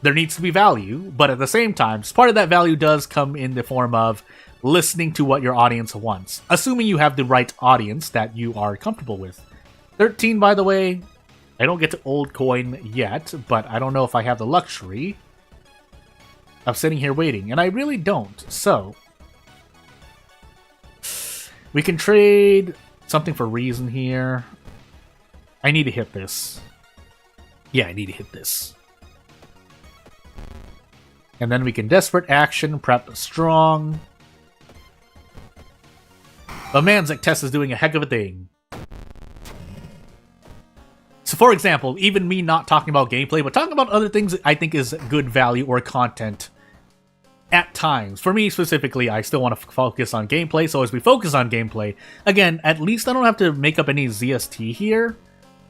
there needs to be value, but at the same time, part of that value does come in the form of listening to what your audience wants, assuming you have the right audience that you are comfortable with. 13, by the way. I don't get to old coin yet, but I don't know if I have the luxury of sitting here waiting, and I really don't. So, we can trade something for reason here. I need to hit this. Yeah, I need to hit this. And then we can desperate action, prep strong. But Manzik Test is doing a heck of a thing. So, for example, even me not talking about gameplay, but talking about other things I think is good value or content at times. For me specifically, I still want to focus on gameplay, so as we focus on gameplay, again, at least I don't have to make up any ZST here.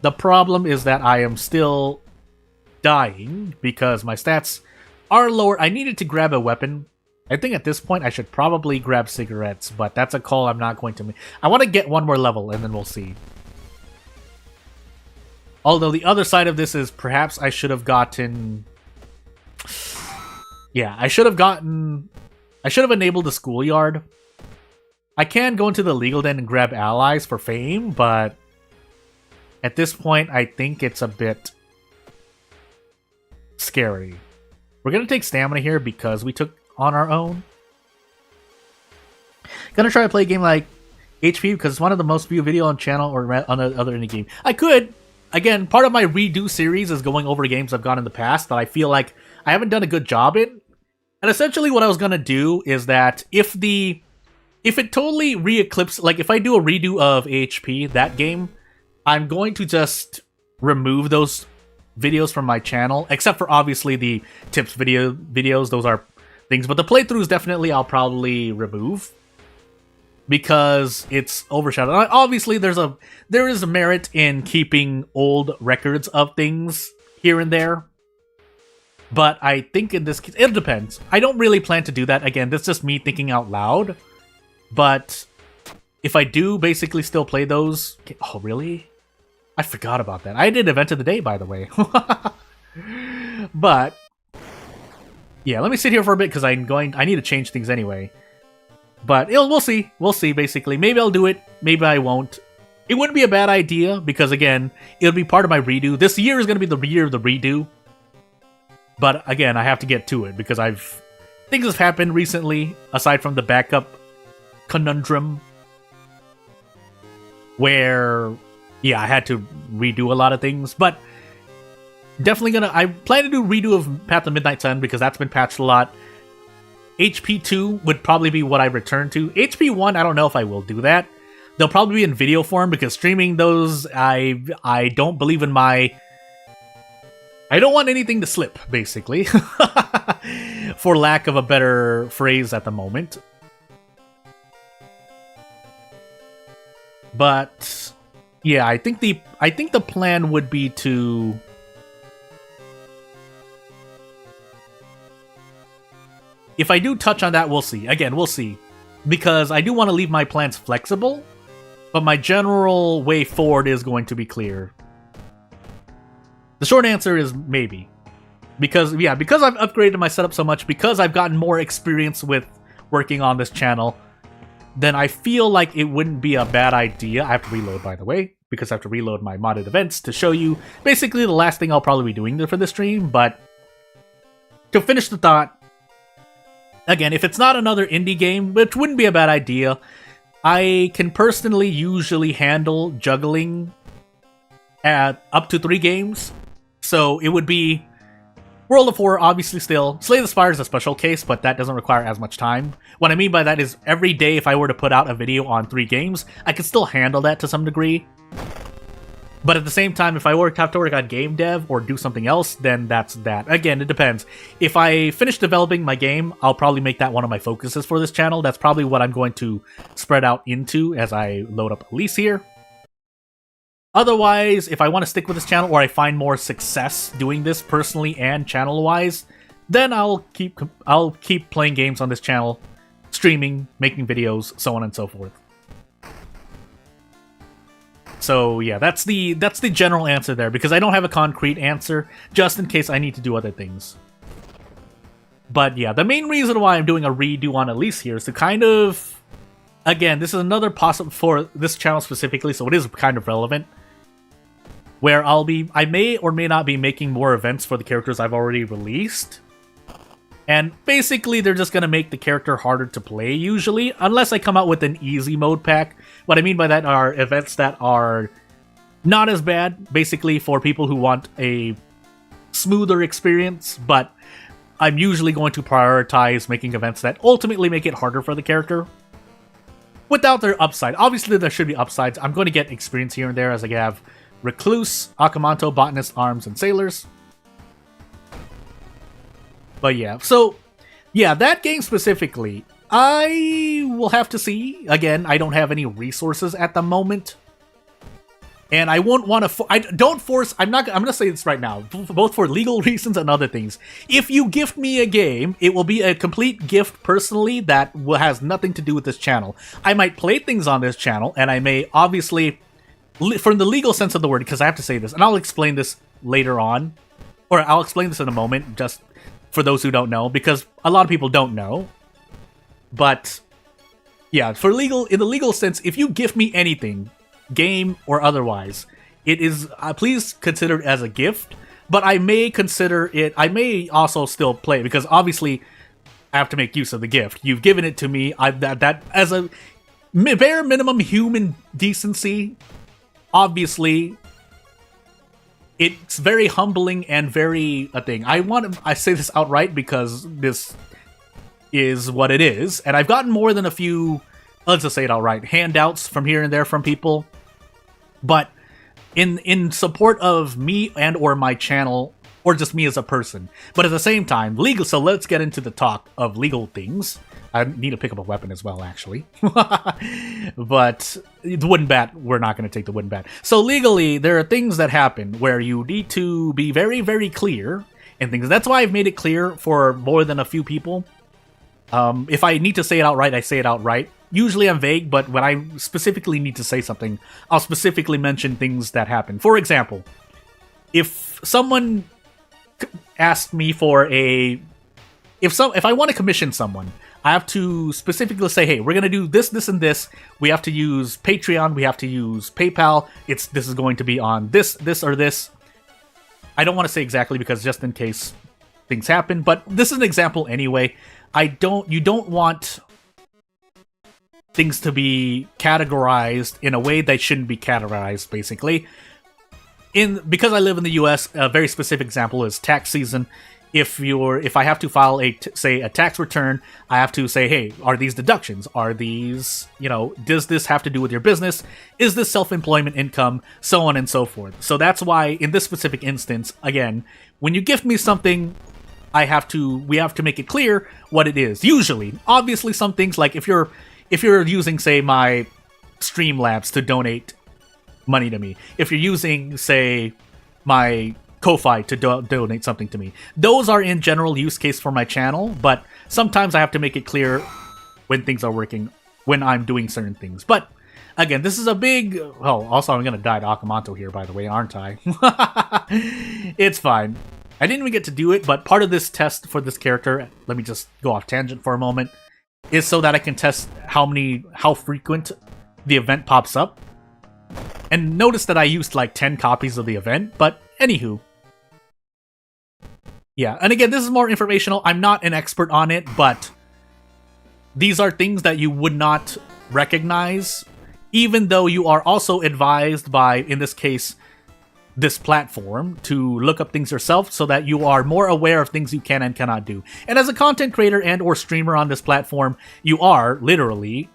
The problem is that I am still dying because my stats are lower. I needed to grab a weapon. I think at this point I should probably grab cigarettes, but that's a call I'm not going to make. I want to get one more level and then we'll see. Although the other side of this is perhaps I should have gotten... Yeah, I should have enabled the schoolyard. I can go into the legal den and grab allies for fame, but at this point I think it's a bit scary. We're gonna take stamina here because we took on our own. Gonna try to play a game like HP because it's one of the most viewed video on channel or on other indie game. I could. Again, part of my redo series is going over games I've gone in the past that I feel like I haven't done a good job in. And essentially what I was gonna do is that if it totally re-eclipses, like if I do a redo of HP, that game, I'm going to just remove those videos from my channel, except for obviously the tips videos, those are things, but the playthroughs definitely I'll probably remove because it's overshadowed. Obviously there is a merit in keeping old records of things here and there, but I think in this case, it depends. I don't really plan to do that. Again, that's just me thinking out loud, but if I do basically still play those... Oh, really? I forgot about that. I did Event of the Day, by the way. But yeah, let me sit here for a bit because I need to change things anyway. But we'll see. We'll see, basically. Maybe I'll do it. Maybe I won't. It wouldn't be a bad idea because, again, it'll be part of my redo. This year is going to be the year of the redo. But, again, I have to get to it because things have happened recently, aside from the backup conundrum, where, yeah, I had to redo a lot of things, but definitely I plan to do redo of Path of Midnight Sun because that's been patched a lot. HP 2 would probably be what I return to. HP 1, I don't know if I will do that. They'll probably be in video form because streaming those, I don't believe in my... I don't want anything to slip, basically. For lack of a better phrase at the moment. But yeah, I think the plan would be to if I do touch on that, we'll see. Again, we'll see. Because I do want to leave my plans flexible, but my general way forward is going to be clear. The short answer is maybe. Because I've upgraded my setup so much, because I've gotten more experience with working on this channel, then I feel like it wouldn't be a bad idea. I have to reload, by the way, because I have to reload my modded events to show you basically the last thing I'll probably be doing for this stream, but to finish the thought, again, if it's not another indie game, which wouldn't be a bad idea, I can personally usually handle juggling at up to 3 games. So it would be World of War, obviously still. Slay the Spire is a special case, but that doesn't require as much time. What I mean by that is every day if I were to put out a video on 3 games, I could still handle that to some degree. But at the same time, if I have to work on game dev or do something else, then that's that. Again, it depends. If I finish developing my game, I'll probably make that one of my focuses for this channel. That's probably what I'm going to spread out into as I load up Elise here. Otherwise, if I want to stick with this channel or I find more success doing this personally and channel-wise, then I'll keep playing games on this channel, streaming, making videos, so on and so forth. So yeah, that's the general answer there, because I don't have a concrete answer, just in case I need to do other things. But yeah, the main reason why I'm doing a redo on Elise here is to kind of... Again, this is another possible for this channel specifically, so it is kind of relevant. Where I may or may not be making more events for the characters I've already released. And basically, they're just going to make the character harder to play, usually, unless I come out with an easy mode pack. What I mean by that are events that are not as bad, basically, for people who want a smoother experience, but I'm usually going to prioritize making events that ultimately make it harder for the character. Without their upside. Obviously, there should be upsides. I'm going to get experience here and there as I have Recluse, Akamanto, Botanist, Arms, and Sailors. But yeah, so, yeah, that game specifically, I will have to see. Again, I don't have any resources at the moment. And I won't want to... I'm going to say this right now, both for legal reasons and other things. If you gift me a game, it will be a complete gift personally that has nothing to do with this channel. I might play things on this channel, and I may obviously, from the legal sense of the word, because I have to say this, and I'll explain this later on, or I'll explain this in a moment, just for those who don't know, because a lot of people don't know. But, yeah, in the legal sense, if you gift me anything, game or otherwise, it is please consider it as a gift, but I may also still play it, because obviously I have to make use of the gift. You've given it to me. That as a bare minimum human decency, obviously it's very humbling and very a thing. I say this outright because this is what it is, and I've gotten more than a few, let's just say it outright, handouts from here and there from people. But in support of me and or my channel, or just me as a person. But at the same time, legal. So let's get into the talk of legal things. I need to pick up a weapon as well, actually. But the wooden bat, we're not going to take the wooden bat. So legally, there are things that happen where you need to be very, very clear and things. That's why I've made it clear for more than a few people. If I need to say it outright, I say it outright. Usually I'm vague, but when I specifically need to say something, I'll specifically mention things that happen. For example, if someone asked me for if I want to commission someone, I have to specifically say, hey, we're going to do this, this, and this. We have to use Patreon. We have to use PayPal. This is going to be on this, or this. I don't want to say exactly because just in case things happen, but this is an example anyway. you don't want things to be categorized in a way they shouldn't be categorized, basically. Because I live in the US, a very specific example is tax season. If I have to file a tax return, I have to say, hey, are these deductions? Are these, does this have to do with your business? Is this self-employment income? So on and so forth. So that's why in this specific instance, again, when you gift me something, we have to make it clear what it is. Usually, obviously some things like if you're using, say, my Streamlabs to donate money to me, if you're using, say, my Ko-Fi to donate something to me, those are in general use case for my channel, but sometimes I have to make it clear when things are working, when I'm doing certain things. But again, this is a big... Oh, also I'm gonna die to Akamanto here, by the way, aren't I? It's fine. I didn't even get to do it, but part of this test for this character, let me just go off tangent for a moment, is so that I can test how frequent the event pops up. And notice that I used like 10 copies of the event, but anywho. Yeah, and again, this is more informational. I'm not an expert on it, but these are things that you would not recognize, even though you are also advised by, in this case, this platform, to look up things yourself so that you are more aware of things you can and cannot do. And as a content creator and or streamer on this platform, you are literally...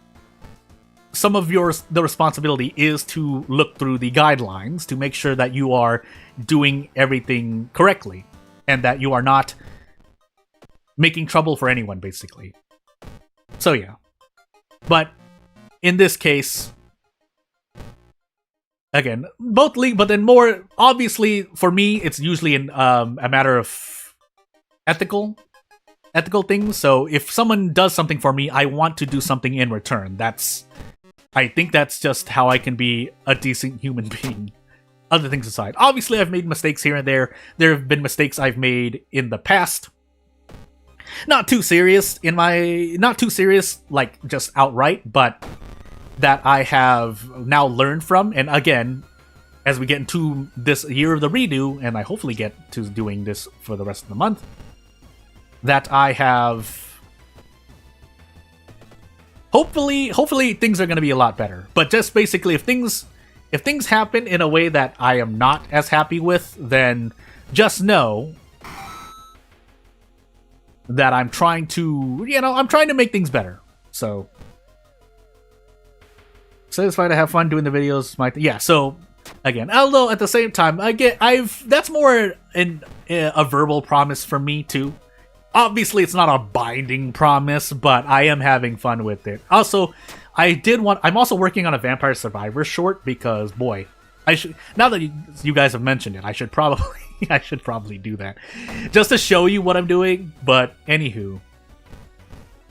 Some of the responsibility is to look through the guidelines to make sure that you are doing everything correctly and that you are not making trouble for anyone, basically. So yeah. But in this case, again, both but then more obviously for me, it's usually a matter of ethical things. So if someone does something for me, I want to do something in return. I think that's just how I can be a decent human being. Other things aside. Obviously, I've made mistakes here and there. There have been mistakes I've made in the past. Not too serious, like just outright, but that I have now learned from. And again, as we get into this year of the redo, and I hopefully get to doing this for the rest of the month, that I have... Hopefully things are going to be a lot better. But just basically, if things happen in a way that I am not as happy with, then just know that I'm trying to, make things better. So, satisfied to have fun doing the videos. Yeah. So again, although at the same time, that's more a verbal promise from me too. Obviously, it's not a binding promise, but I am having fun with it. Also, I'm also working on a Vampire Survivor short because, boy, now that you guys have mentioned it, I should probably do that. Just to show you what I'm doing, but anywho.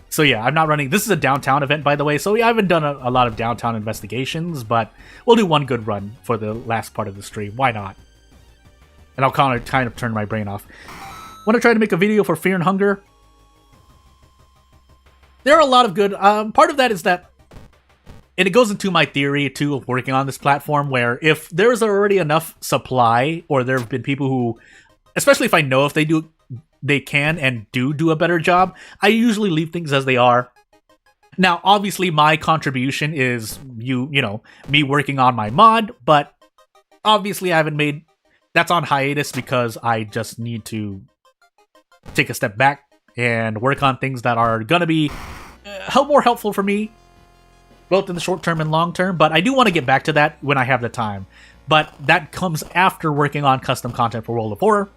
So yeah, I'm not running, this is a downtown event, by the way, so yeah, I haven't done a lot of downtown investigations, but we'll do one good run for the last part of the stream. Why not? And I'll kind of turn my brain off. Want to try to make a video for Fear and Hunger? There are a lot of good... part of that is that... And it goes into my theory, too, of working on this platform, where if there's already enough supply, or there have been people who... Especially if I know if they can and do a better job, I usually leave things as they are. Now, obviously, my contribution is, me working on my mod, but obviously I haven't made... That's on hiatus because I just need to take a step back and work on things that are going to be more helpful for me, both in the short term and long term, but I do want to get back to that when I have the time. But that comes after working on custom content for World of Horror.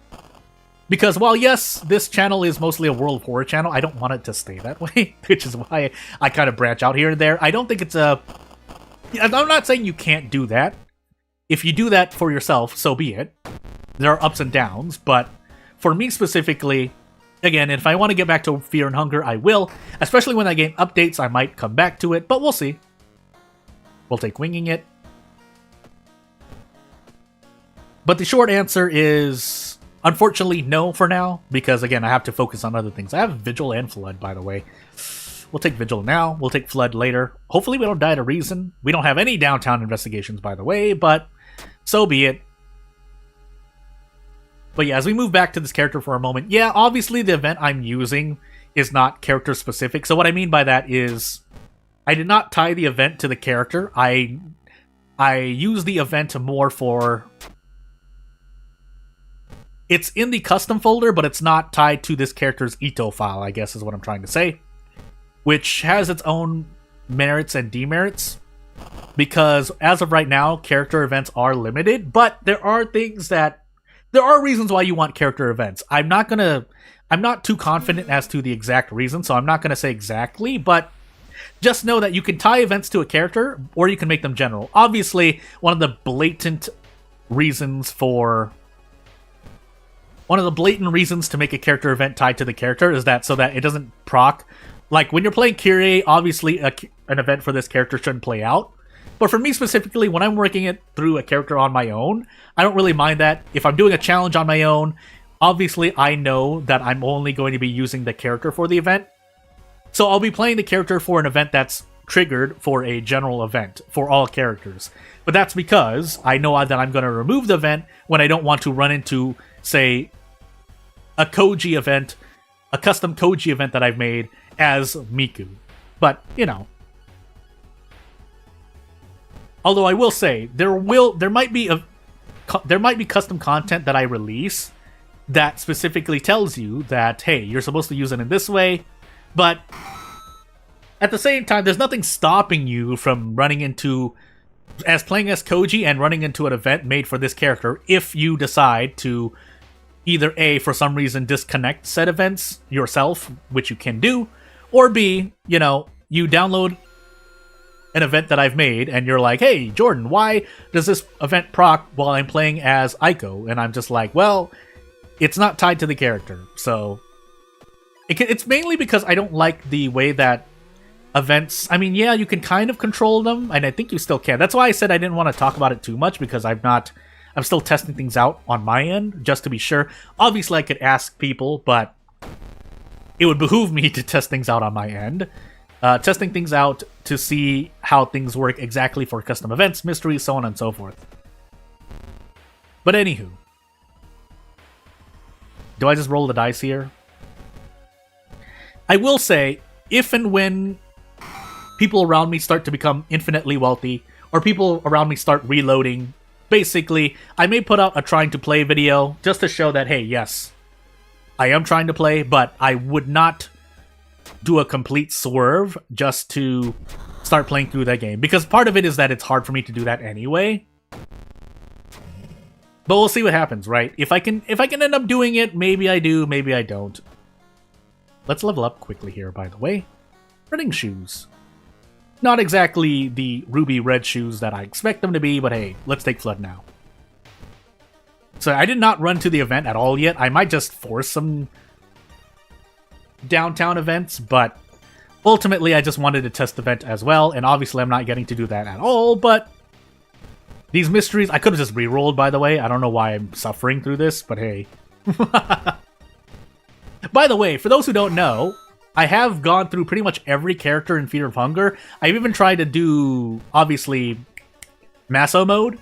Because while, yes, this channel is mostly a World of Horror channel, I don't want it to stay that way, which is why I kind of branch out here and there. I don't think it's a... I'm not saying you can't do that. If you do that for yourself, so be it. There are ups and downs, but for me specifically, again, if I want to get back to Fear and Hunger, I will. Especially when that game updates, I might come back to it, but we'll see. We'll take winging it. But the short answer is, unfortunately, no for now, because again, I have to focus on other things. I have Vigil and Flood, by the way. We'll take Vigil now, we'll take Flood later. Hopefully we don't die to Reason. We don't have any downtown investigations, by the way, but so be it. But yeah, as we move back to this character for a moment, yeah, obviously the event I'm using is not character specific. So what I mean by that is I did not tie the event to the character. I use the event more for... It's in the custom folder, but it's not tied to this character's Ito file, I guess is what I'm trying to say. Which has its own merits and demerits. Because as of right now, character events are limited, but there are things that... There are reasons why you want character events. I'm not too confident as to the exact reason, so I'm not going to say exactly, but just know that you can tie events to a character, or you can make them general. Obviously, one of the blatant reasons to make a character event tied to the character is that so that it doesn't proc. Like, when you're playing Kyrie, obviously an event for this character shouldn't play out. But for me specifically, when I'm working it through a character on my own, I don't really mind that. If I'm doing a challenge on my own, obviously I know that I'm only going to be using the character for the event. So I'll be playing the character for an event that's triggered for a general event for all characters. But that's because I know that I'm going to remove the event when I don't want to run into, say, a Koji event, a custom Koji event that I've made as Miku. But, you know. Although I will say, there might be custom content that I release that specifically tells you that, hey, you're supposed to use it in this way, but at the same time, there's nothing stopping you from playing as Koji and running into an event made for this character if you decide to either A, for some reason, disconnect said events yourself, which you can do, or B, you know, you download an event that I've made, and you're like, hey, Jordan, why does this event proc while I'm playing as Aiko? And I'm just like, well, it's not tied to the character. So it's mainly because I don't like the way that events... I mean, yeah, you can kind of control them, and I think you still can. That's why I said I didn't want to talk about it too much, because I'm still testing things out on my end, just to be sure. Obviously, I could ask people, but it would behoove me to test things out on my end. Testing things out to see how things work exactly for custom events, mysteries, so on and so forth. But anywho. Do I just roll the dice here? I will say, if and when people around me start to become infinitely wealthy, or people around me start reloading, basically, I may put out a trying to play video just to show that, hey, yes, I am trying to play, but I would not do a complete swerve just to start playing through that game. Because part of it is that it's hard for me to do that anyway. But we'll see what happens, right? If I can end up doing it, maybe I do, maybe I don't. Let's level up quickly here, by the way. Running shoes. Not exactly the ruby red shoes that I expect them to be, but hey, let's take Flood now. So I did not run to the event at all yet. I might just force some downtown events, but ultimately I just wanted to test the event as well, and obviously I'm not getting to do that at all, but these mysteries, I could have just re-rolled, by the way. I don't know why I'm suffering through this, but hey. By the way, for those who don't know, I have gone through pretty much every character in Fear of Hunger. I've even tried to do, obviously, Maso mode.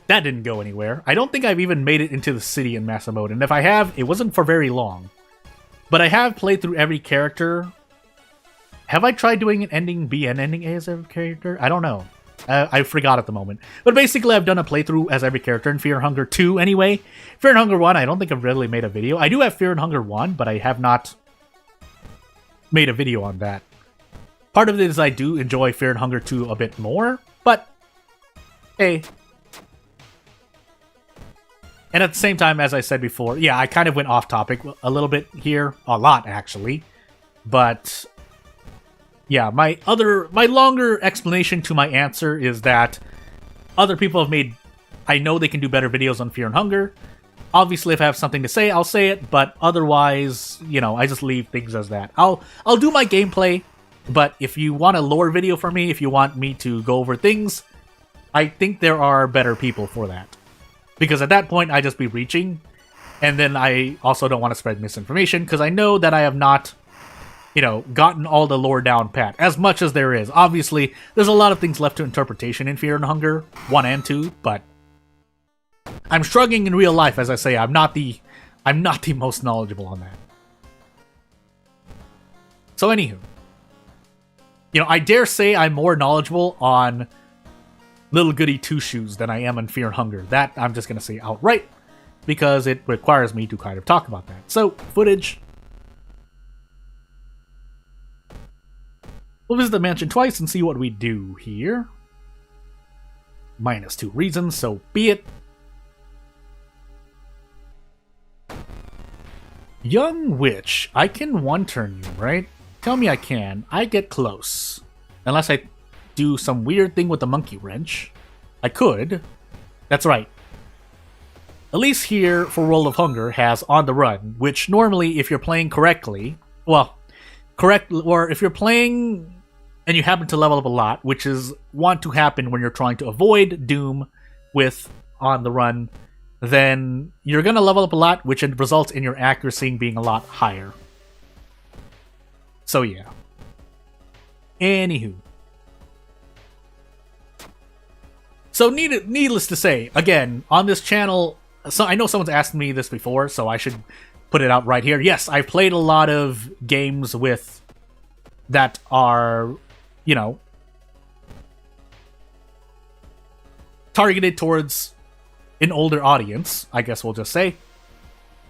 That didn't go anywhere. I don't think I've even made it into the city in Maso mode, and if I have, it wasn't for very long. But I have played through every character. Have I tried doing an ending B and ending A as every character? I don't know. I forgot at the moment. But basically, I've done a playthrough as every character in Fear and Hunger 2 anyway. Fear and Hunger 1, I don't think I've really made a video. I do have Fear and Hunger 1, but I have not made a video on that. Part of it is I do enjoy Fear and Hunger 2 a bit more, but hey. And at the same time, as I said before, yeah, I kind of went off topic a little bit here. A lot, actually. But yeah, my longer explanation to my answer is that other people have made... I know they can do better videos on Fear and Hunger. Obviously, if I have something to say, I'll say it, but otherwise, you know, I just leave things as that. I'll do my gameplay, but if you want a lore video from me, if you want me to go over things, I think there are better people for that. Because at that point, I just be reaching, and then I also don't want to spread misinformation, because I know that I have not, you know, gotten all the lore down pat, as much as there is. Obviously, there's a lot of things left to interpretation in Fear and Hunger 1 and 2, but I'm struggling in real life, as I say. I'm not the most knowledgeable on that. So anywho, I dare say I'm more knowledgeable on Little Goody Two Shoes than I am on Fear and Hunger. That I'm just going to say outright, because it requires me to kind of talk about that. So, footage. We'll visit the mansion twice and see what we do here. -2 reasons, so be it. Young witch, I can one-turn you, right? Tell me I can. I get close. Unless I do some weird thing with the monkey wrench. I could. That's right. Elise here for World of Hunger has On the Run, which normally, if you're playing correctly, or if you're playing and you happen to level up a lot, which is want to happen when you're trying to avoid Doom with On the Run, then you're going to level up a lot, which results in your accuracy being a lot higher. So yeah. Anywho. So needless to say, again, on this channel, so I know someone's asked me this before, so I should put it out right here. Yes, I've played a lot of games with that are, targeted towards an older audience, I guess we'll just say.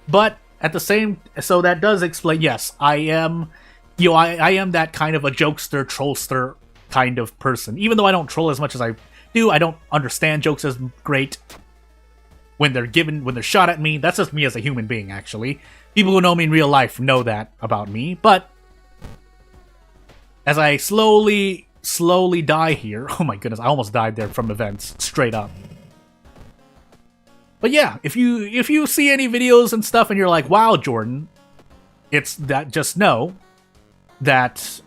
But at the same, so that does explain, yes, I am, I am that kind of a jokester, trollster kind of person. Even though I don't troll as much as I do, I don't understand jokes as great when they're shot at me. That's just me as a human being, actually. People who know me in real life know that about me, but as I slowly die here, oh my goodness, I almost died there from events, straight up. But yeah, if you see any videos and stuff and you're like, wow, Jordan, it's that, just know that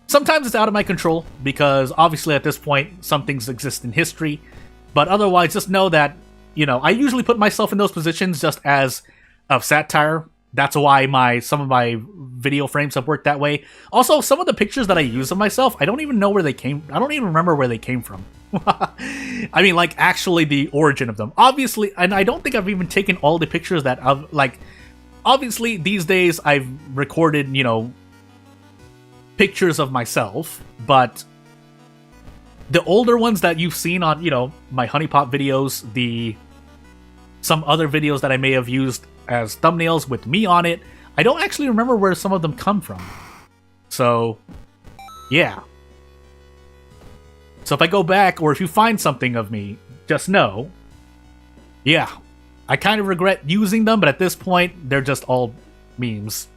sometimes it's out of my control, because obviously at this point, some things exist in history, but otherwise just know that, I usually put myself in those positions just as of satire. That's why some of my video frames have worked that way. Also, some of the pictures that I use of myself, I don't even know where they came. I don't even remember where they came from. I mean, like, actually the origin of them. Obviously, and I don't think I've even taken all the pictures that I've, like, obviously these days I've recorded, pictures of myself, but the older ones that you've seen on, my honeypot videos, some other videos that I may have used as thumbnails with me on it, I don't actually remember where some of them come from. So, yeah. So if I go back, or if you find something of me, just know, yeah, I kind of regret using them, but at this point, they're just all memes.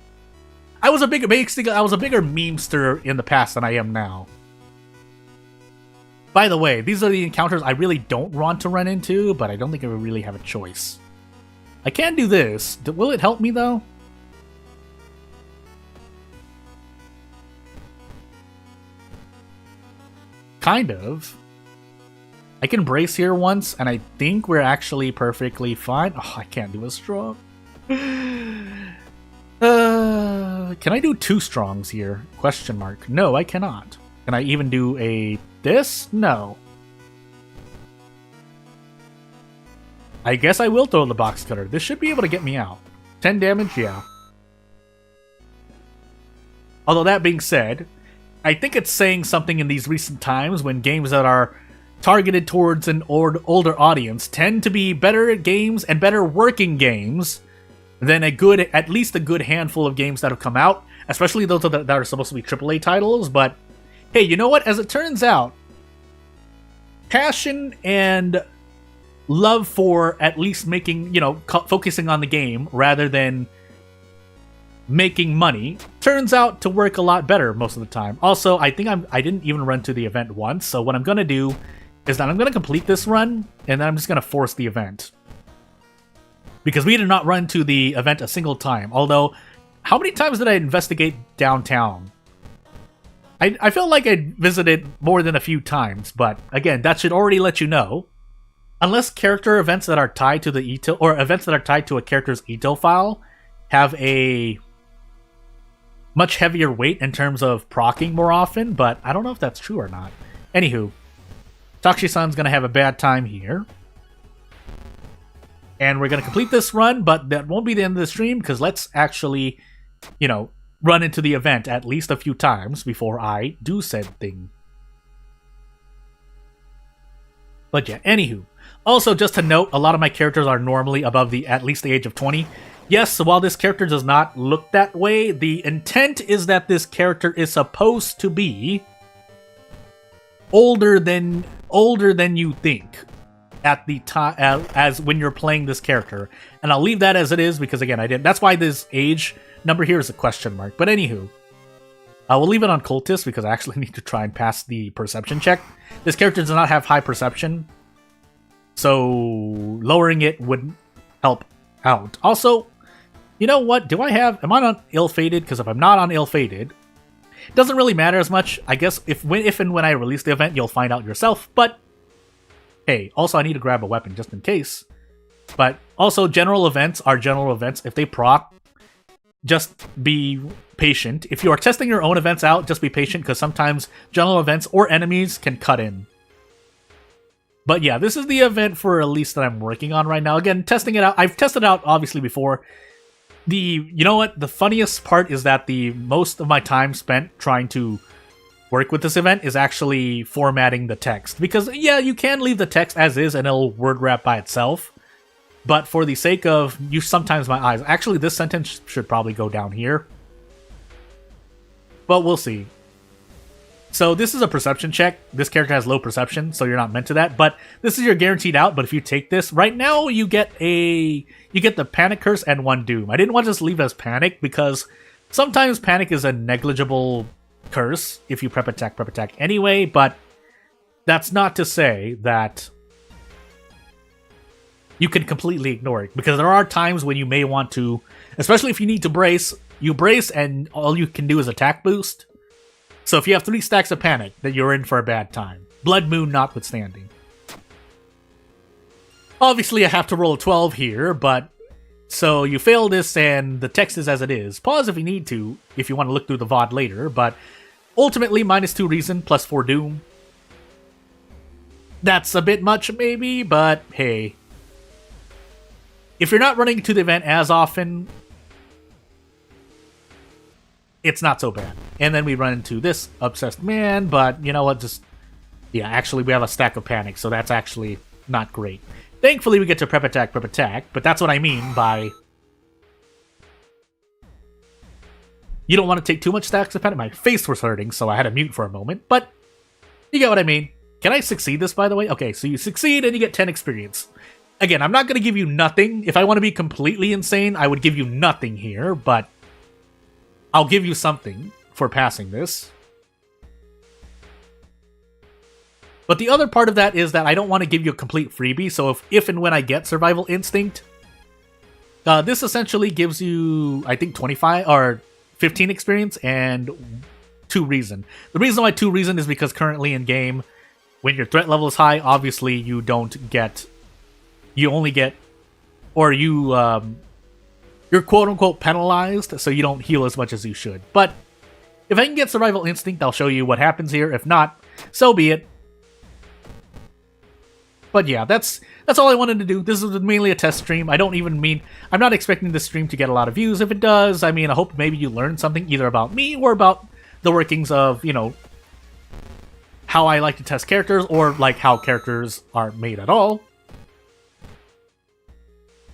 I was a bigger memester in the past than I am now. By the way, these are the encounters I really don't want to run into, but I don't think I would really have a choice. I can do this. Will it help me, though? Kind of. I can brace here once, and I think we're actually perfectly fine. Oh, I can't do a strong. Can I do 2 strongs here? Question mark. No, I cannot. Can I even do this? No. I guess I will throw the box cutter. This should be able to get me out. 10 damage? Yeah. Although that being said, I think it's saying something in these recent times when games that are targeted towards an older audience tend to be better games and better working games than at least a good handful of games that have come out, especially those that are supposed to be AAA titles. But hey, you know what? As it turns out, passion and love for at least making, focusing on the game rather than making money turns out to work a lot better most of the time. Also, I think I didn't even run to the event once, so what I'm going to do is that I'm going to complete this run, and then I'm just going to force the event. Because we did not run to the event a single time, although, how many times did I investigate downtown? I felt like I visited more than a few times, but again, that should already let you know. Unless character events that are tied to the Ito, or events that are tied to a character's Ito file, have a much heavier weight in terms of proccing more often, but I don't know if that's true or not. Anywho, Takshi-san's gonna have a bad time here. And we're gonna complete this run, but that won't be the end of the stream, because let's actually, run into the event at least a few times before I do said thing. But yeah, anywho. Also, just to note, a lot of my characters are normally above at least the age of 20. Yes, so while this character does not look that way, the intent is that this character is supposed to be older than you think at the time as when you're playing this character. And I'll leave that as it is because again, that's why this age number here is a question mark. But anywho, I will leave it on cultist because I actually need to try and pass the perception check. This character does not have high perception, so lowering it would help out. Also, you know what? Am I on ill-fated? Because if I'm not on ill-fated, it doesn't really matter as much. I guess if and when I release the event, you'll find out yourself. But hey, also I need to grab a weapon just in case. But also, general events are general events. If they proc, just be patient. If you are testing your own events out, just be patient because sometimes general events or enemies can cut in. But yeah, this is the event for release that I'm working on right now. Again, testing it out. I've tested it out obviously before. You know what? The funniest part is that the most of my time spent trying to work with this event is actually formatting the text. Because yeah, you can leave the text as is and it'll word wrap by itself. But for the sake of sometimes my eyes, actually this sentence should probably go down here. But we'll see. So this is a perception check. This character has low perception, so you're not meant to that. But this is your guaranteed out. But if you take this, right now you get the panic curse and 1 doom. I didn't want to just leave it as panic because sometimes panic is a negligible curse if you prep attack anyway. But that's not to say that you can completely ignore it because there are times when you may want to, especially if you need to brace. You brace and all you can do is attack boost. So if you have 3 stacks of panic, then you're in for a bad time. Blood Moon notwithstanding. Obviously, I have to roll a 12 here, but... So you fail this and the text is as it is. Pause if you need to, if you want to look through the VOD later, but... Ultimately, -2 reason, +4 doom. That's a bit much, maybe, but hey. If you're not running to the event as often... It's not so bad. And then we run into this obsessed man, but you know what, yeah, actually we have a stack of panic, so that's actually not great. Thankfully we get to prep attack, but that's what I mean by... You don't want to take too much stacks of panic. My face was hurting, so I had to mute for a moment, but you get what I mean. Can I succeed this, by the way? Okay, so you succeed and you get 10 experience. Again, I'm not going to give you nothing. If I want to be completely insane, I would give you nothing here, but... I'll give you something for passing this. But the other part of that is that I don't want to give you a complete freebie, so if and when I get Survival Instinct, this essentially gives you, I think, 25 or 15 experience and 2 reason. The reason why 2 reason is because currently in game, when your threat level is high, obviously you don't get, you only get, or you're quote-unquote penalized, so you don't heal as much as you should. But if I can get Survival Instinct, I'll show you what happens here. If not, so be it. But yeah, that's all I wanted to do. This is mainly a test stream. I'm not expecting this stream to get a lot of views. If it does, I mean, I hope maybe you learned something either about me or about the workings of, you know, how I like to test characters or like how characters aren't made at all.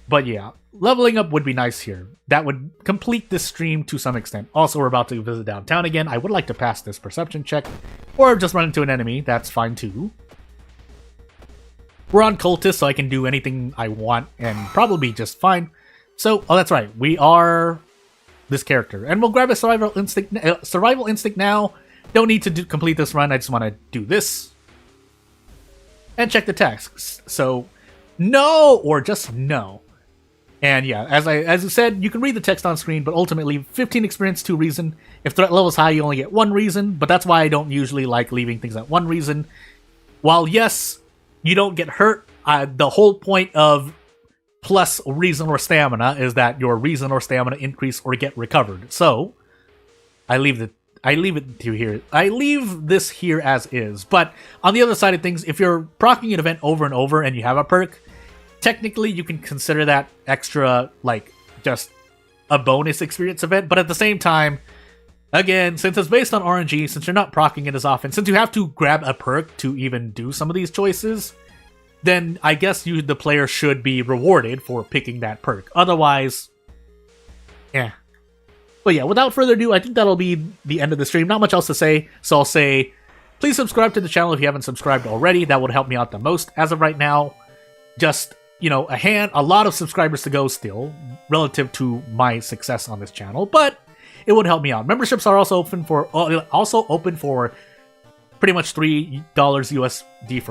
But yeah, leveling up would be nice here. That would complete this stream to some extent. Also, we're about to visit downtown again. I would like to pass this perception check. Or just run into an enemy. That's fine too. We're on cultist, so I can do anything I want and probably just fine. So, oh, that's right. We are this character. And we'll grab a Survival Instinct now. Don't need to complete this run. I just want to do this. And check the tasks. So, no or just no. And yeah, as I said, you can read the text on screen, but ultimately 15 experience, 2 reason. If threat level is high, you only get 1 reason, but that's why I don't usually like leaving things at 1 reason. While yes, you don't get hurt, the whole point of plus reason or stamina is that your reason or stamina increase or get recovered. So I leave this here as is. But on the other side of things, if you're proccing an event over and over and you have a perk, technically, you can consider that extra, like, just a bonus experience event, but at the same time, Again, since it's based on RNG, since you're not proccing it as often, since you have to grab a perk to even do some of these choices, then I guess you, the player, should be rewarded for picking that perk. Otherwise, yeah. But yeah, without further ado, I think that'll be the end of the stream. Not much else to say, so I'll say, please subscribe to the channel if you haven't subscribed already. That would help me out the most. As of right now, just, you know, a lot of subscribers to go still, relative to my success on this channel, but it would help me out. Memberships are also open for pretty much $3 USD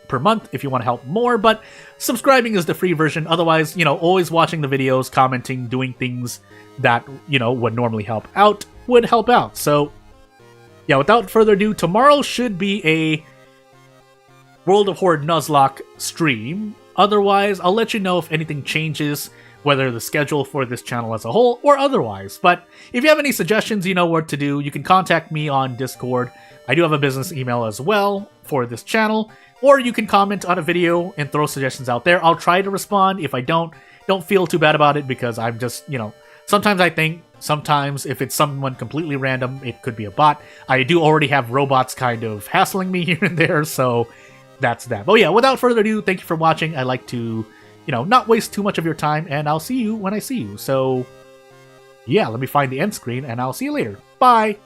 per month if you want to help more, but subscribing is the free version. Otherwise, you know, always watching the videos, commenting, doing things that, you know, would normally help out would help out. So yeah, without further ado, tomorrow should be a World of Horde Nuzlocke stream. Otherwise, I'll let you know if anything changes, whether the schedule for this channel as a whole or otherwise. But if you have any suggestions, you know what to do. You can contact me on Discord. I do have a business email as well for this channel, or you can comment on a video and throw suggestions out there. I'll try to respond. If I don't feel too bad about it, because I'm just, you know, sometimes I think, sometimes if it's someone completely random, it could be a bot. I do already have robots kind of hassling me here and there, so that's that. But yeah, without further ado, thank you for watching. I like to, you know, not waste too much of your time, and I'll see you when I see you. So yeah, let me find the end screen, and I'll see you later. Bye!